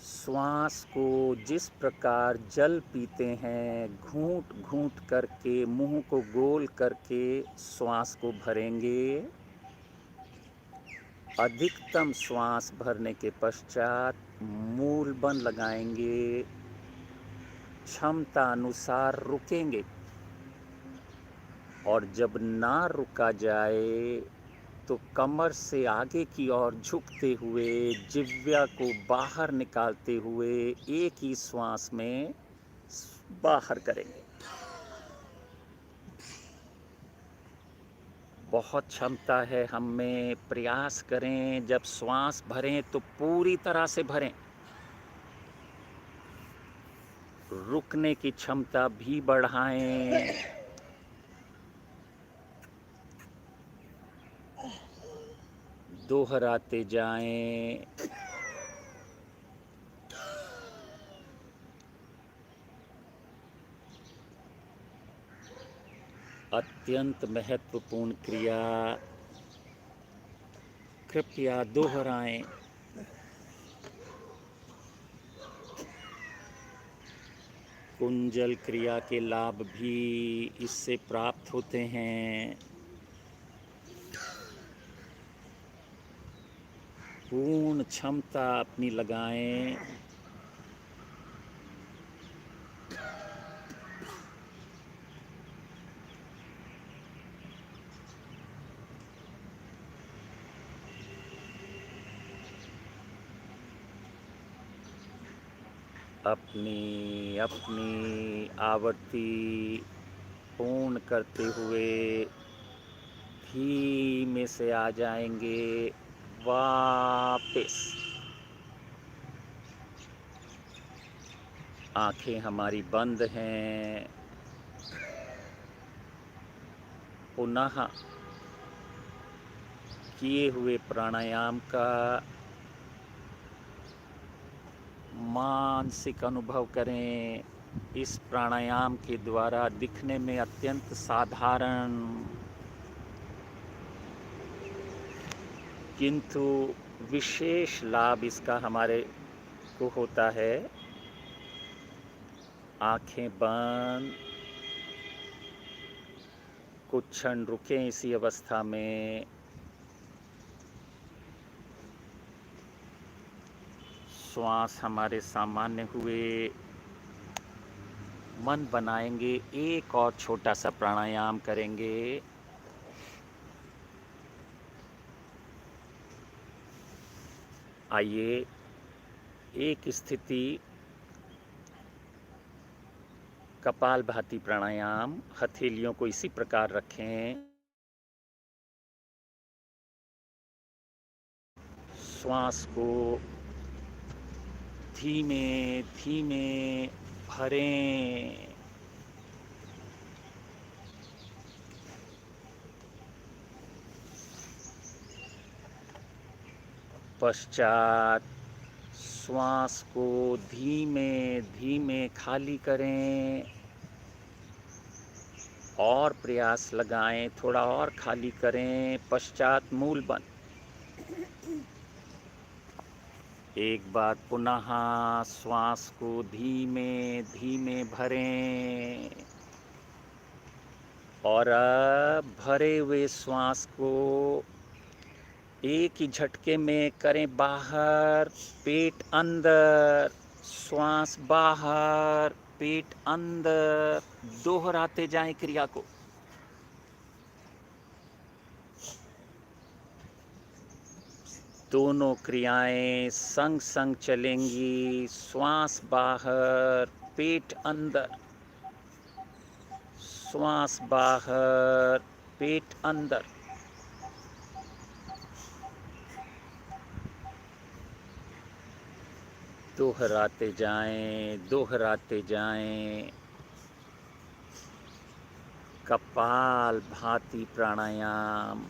श्वास को जिस प्रकार जल पीते हैं, घूंट घूंट करके मुंह को गोल करके श्वास को भरेंगे। अधिकतम श्वास भरने के पश्चात मूल बंद लगाएंगे। क्षमता अनुसार रुकेंगे और जब ना रुका जाए तो कमर से आगे की ओर झुकते हुए जिह्वा को बाहर निकालते हुए एक ही श्वास में बाहर करेंगे। बहुत क्षमता है हम में, प्रयास करें। जब श्वास भरें तो पूरी तरह से भरें। रुकने की क्षमता भी बढ़ाएं। दोहराते जाएं। अत्यंत महत्वपूर्ण क्रिया, कृपया दोहराएं। कुंजल क्रिया के लाभ भी इससे प्राप्त होते हैं। पूर्ण क्षमता अपनी लगाएं। अपनी अपनी आवृत्ति पूर्ण करते हुए धीमे से आ जाएंगे वापस। आंखें हमारी बंद हैं। पुनः किए हुए प्राणायाम का मानसिक अनुभव करें। इस प्राणायाम के द्वारा दिखने में अत्यंत साधारण किंतु विशेष लाभ इसका हमारे को होता है। आंखें बंद, कुछ क्षण रुकें इसी अवस्था में। श्वास हमारे सामान्य हुए, मन बनाएंगे, एक और छोटा सा प्राणायाम करेंगे। आइए एक स्थिति कपालभाति प्राणायाम, हथेलियों को इसी प्रकार रखें। श्वास को धीमे धीमे भरें। पश्चात श्वास को धीमे धीमे खाली करें और प्रयास लगाएं, थोड़ा और खाली करें। पश्चात मूल बंद। एक बार पुनः श्वास को धीमे धीमे भरें और अब भरे हुए श्वास को एक ही झटके में करें बाहर, पेट अंदर, श्वास बाहर, पेट अंदर। दोहराते जाएं क्रिया को। दोनों क्रियाएं संग संग चलेंगी। श्वास बाहर, पेट अंदर, श्वास बाहर, पेट अंदर। दोहराते जाएं, दोहराते जाएं। कपाल भाती प्राणायाम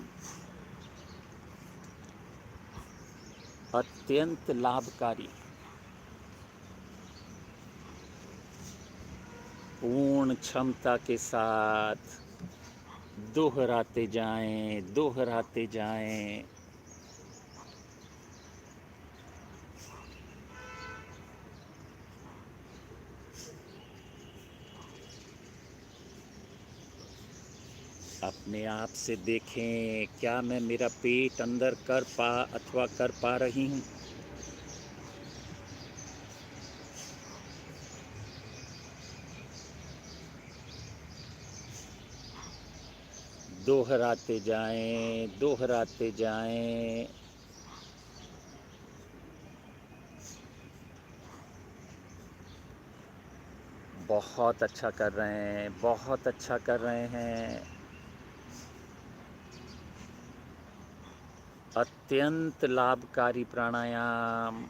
अत्यंत लाभकारी। पूर्ण क्षमता के साथ दोहराते जाएं, दोहराते जाएं। अपने आप से देखें, क्या मैं मेरा पेट अंदर कर पा रही हूँ। दोहराते जाएं, दोहराते जाएं। बहुत अच्छा कर रहे हैं, बहुत अच्छा कर रहे हैं। अत्यंत लाभकारी प्राणायाम।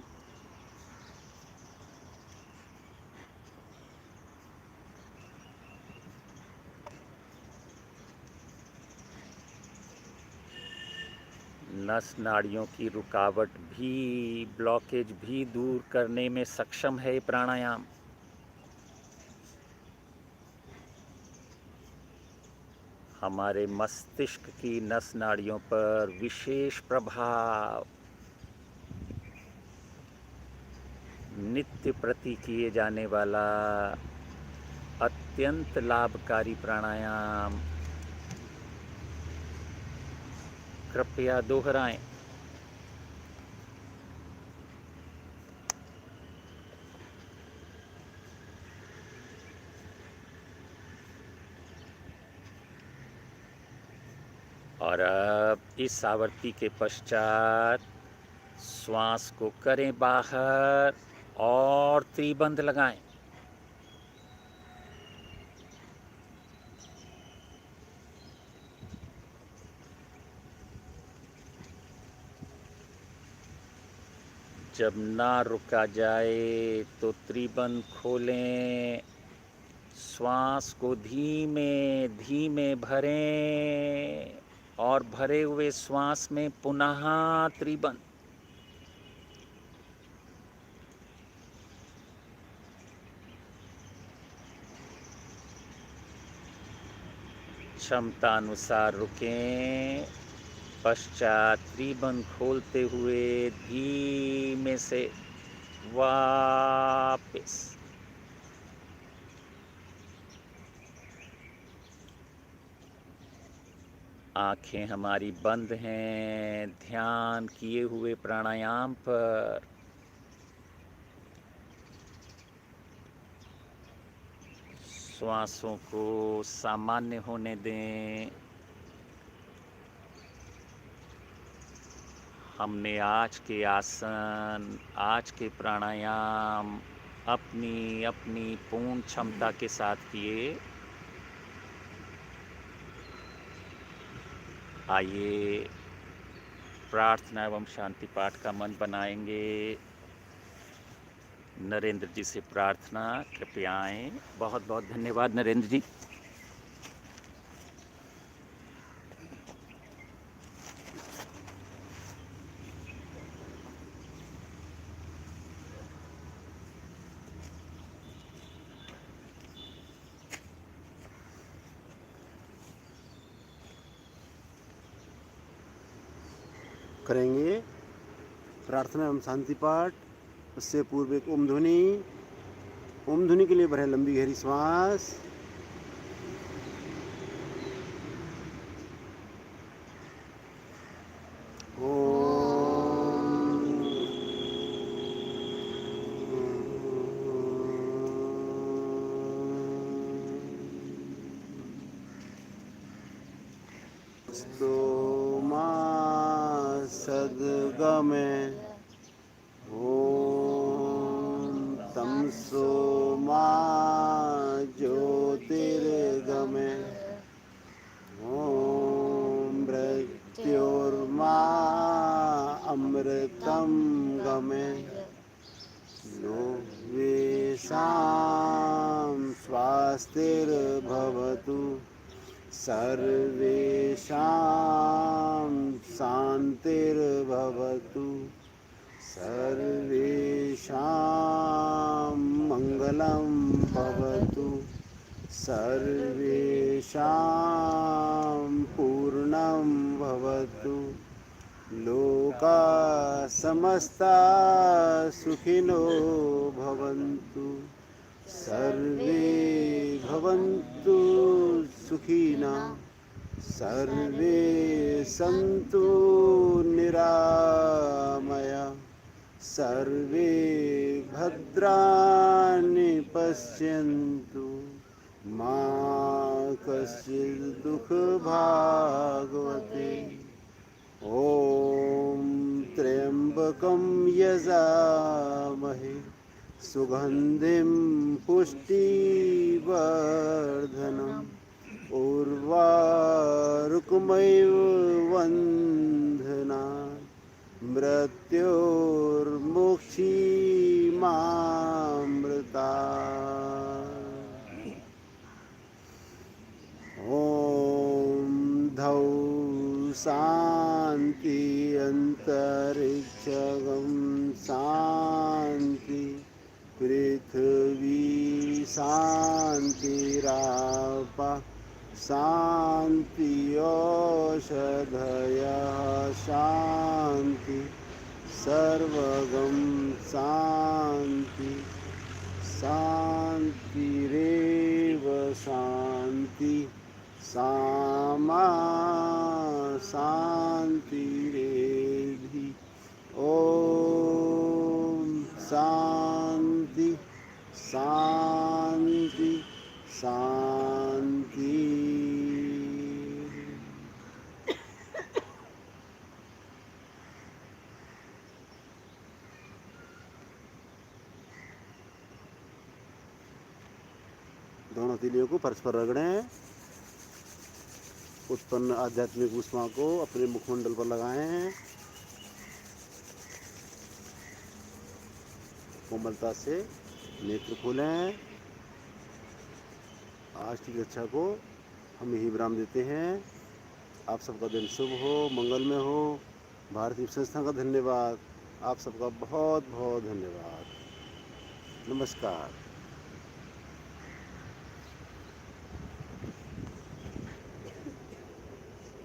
नस नाड़ियों की रुकावट भी, ब्लॉकेज भी दूर करने में सक्षम है ये प्राणायाम। हमारे मस्तिष्क की नस नाड़ियों पर विशेष प्रभाव, नित्य प्रति किए जाने वाला अत्यंत लाभकारी प्राणायाम। कृपया दोहराएं। और अब इस आवृत्ति के पश्चात श्वास को करें बाहर और त्रिबंध लगाएं। जब ना रुका जाए तो त्रिबंध खोलें। श्वास को धीमे धीमे भरें और भरे हुए श्वास में पुनः त्रिबंध। क्षमता अनुसार रुकें। पश्चात त्रिबंध खोलते हुए धीमे से वापस। आंखें हमारी बंद हैं, ध्यान किए हुए प्राणायाम पर। श्वासों को सामान्य होने दें। हमने आज के आसन, आज के प्राणायाम अपनी अपनी पूर्ण क्षमता के साथ किए। आइए प्रार्थना एवं शांति पाठ का मंच बनाएंगे। नरेंद्र जी से प्रार्थना, कृपया आएं। बहुत बहुत धन्यवाद नरेंद्र जी। करेंगे प्रार्थना एवं शांति पाठ। उससे पूर्व एक ओम ध्वनि के लिए भरें लंबी गहरी श्वास। स्तोमा सद्गमे ओम तमसो मा ज्योतिर्गमे ओम मृत्योर्मा अमृतं गमे लोवेशां स्वास्तिर्भवतु सर्वेषां शान्तिर्भवतु सर्वेषां मङ्गलं भवतु सर्वेषां पूर्णं भवतु लोका समस्ता सुखिनो भवन्तु सर्वे भवन्तु सुखिनः सर्वे सन्तु निरामया सर्वे भद्राणि पश्यन्तु मा कश्चित् दुःखभाग्भवते ॐ त्र्यम्बकं यजामहे सुगन्धिं पुष्टिवर्धनम् उर्वारुकमिव वन्दना मृत्योर्मुक्षीमामृता ॐ धौ शान्ति अन्तरिक्षगं शान्ति पृथ्वी शान्तिरापः शान्ति औषधयः शान्ति सर्वगं शान्ति शान्तिरेव शान्ति सामा शान्तिरेधि ॐ शान्ति शान्ति शान्ति। दोनों तीलियों को परस्पर रगड़ें। उत्पन्न आध्यात्मिक ऊष्मा को अपने मुखमंडल पर लगाएं। कोमलता से नेत्र खोलें। आज की कक्षा को हम यही विराम देते हैं। आप सबका दिन शुभ हो, मंगलमय हो। भारतीय संस्था का धन्यवाद। आप सबका बहुत बहुत धन्यवाद। नमस्कार।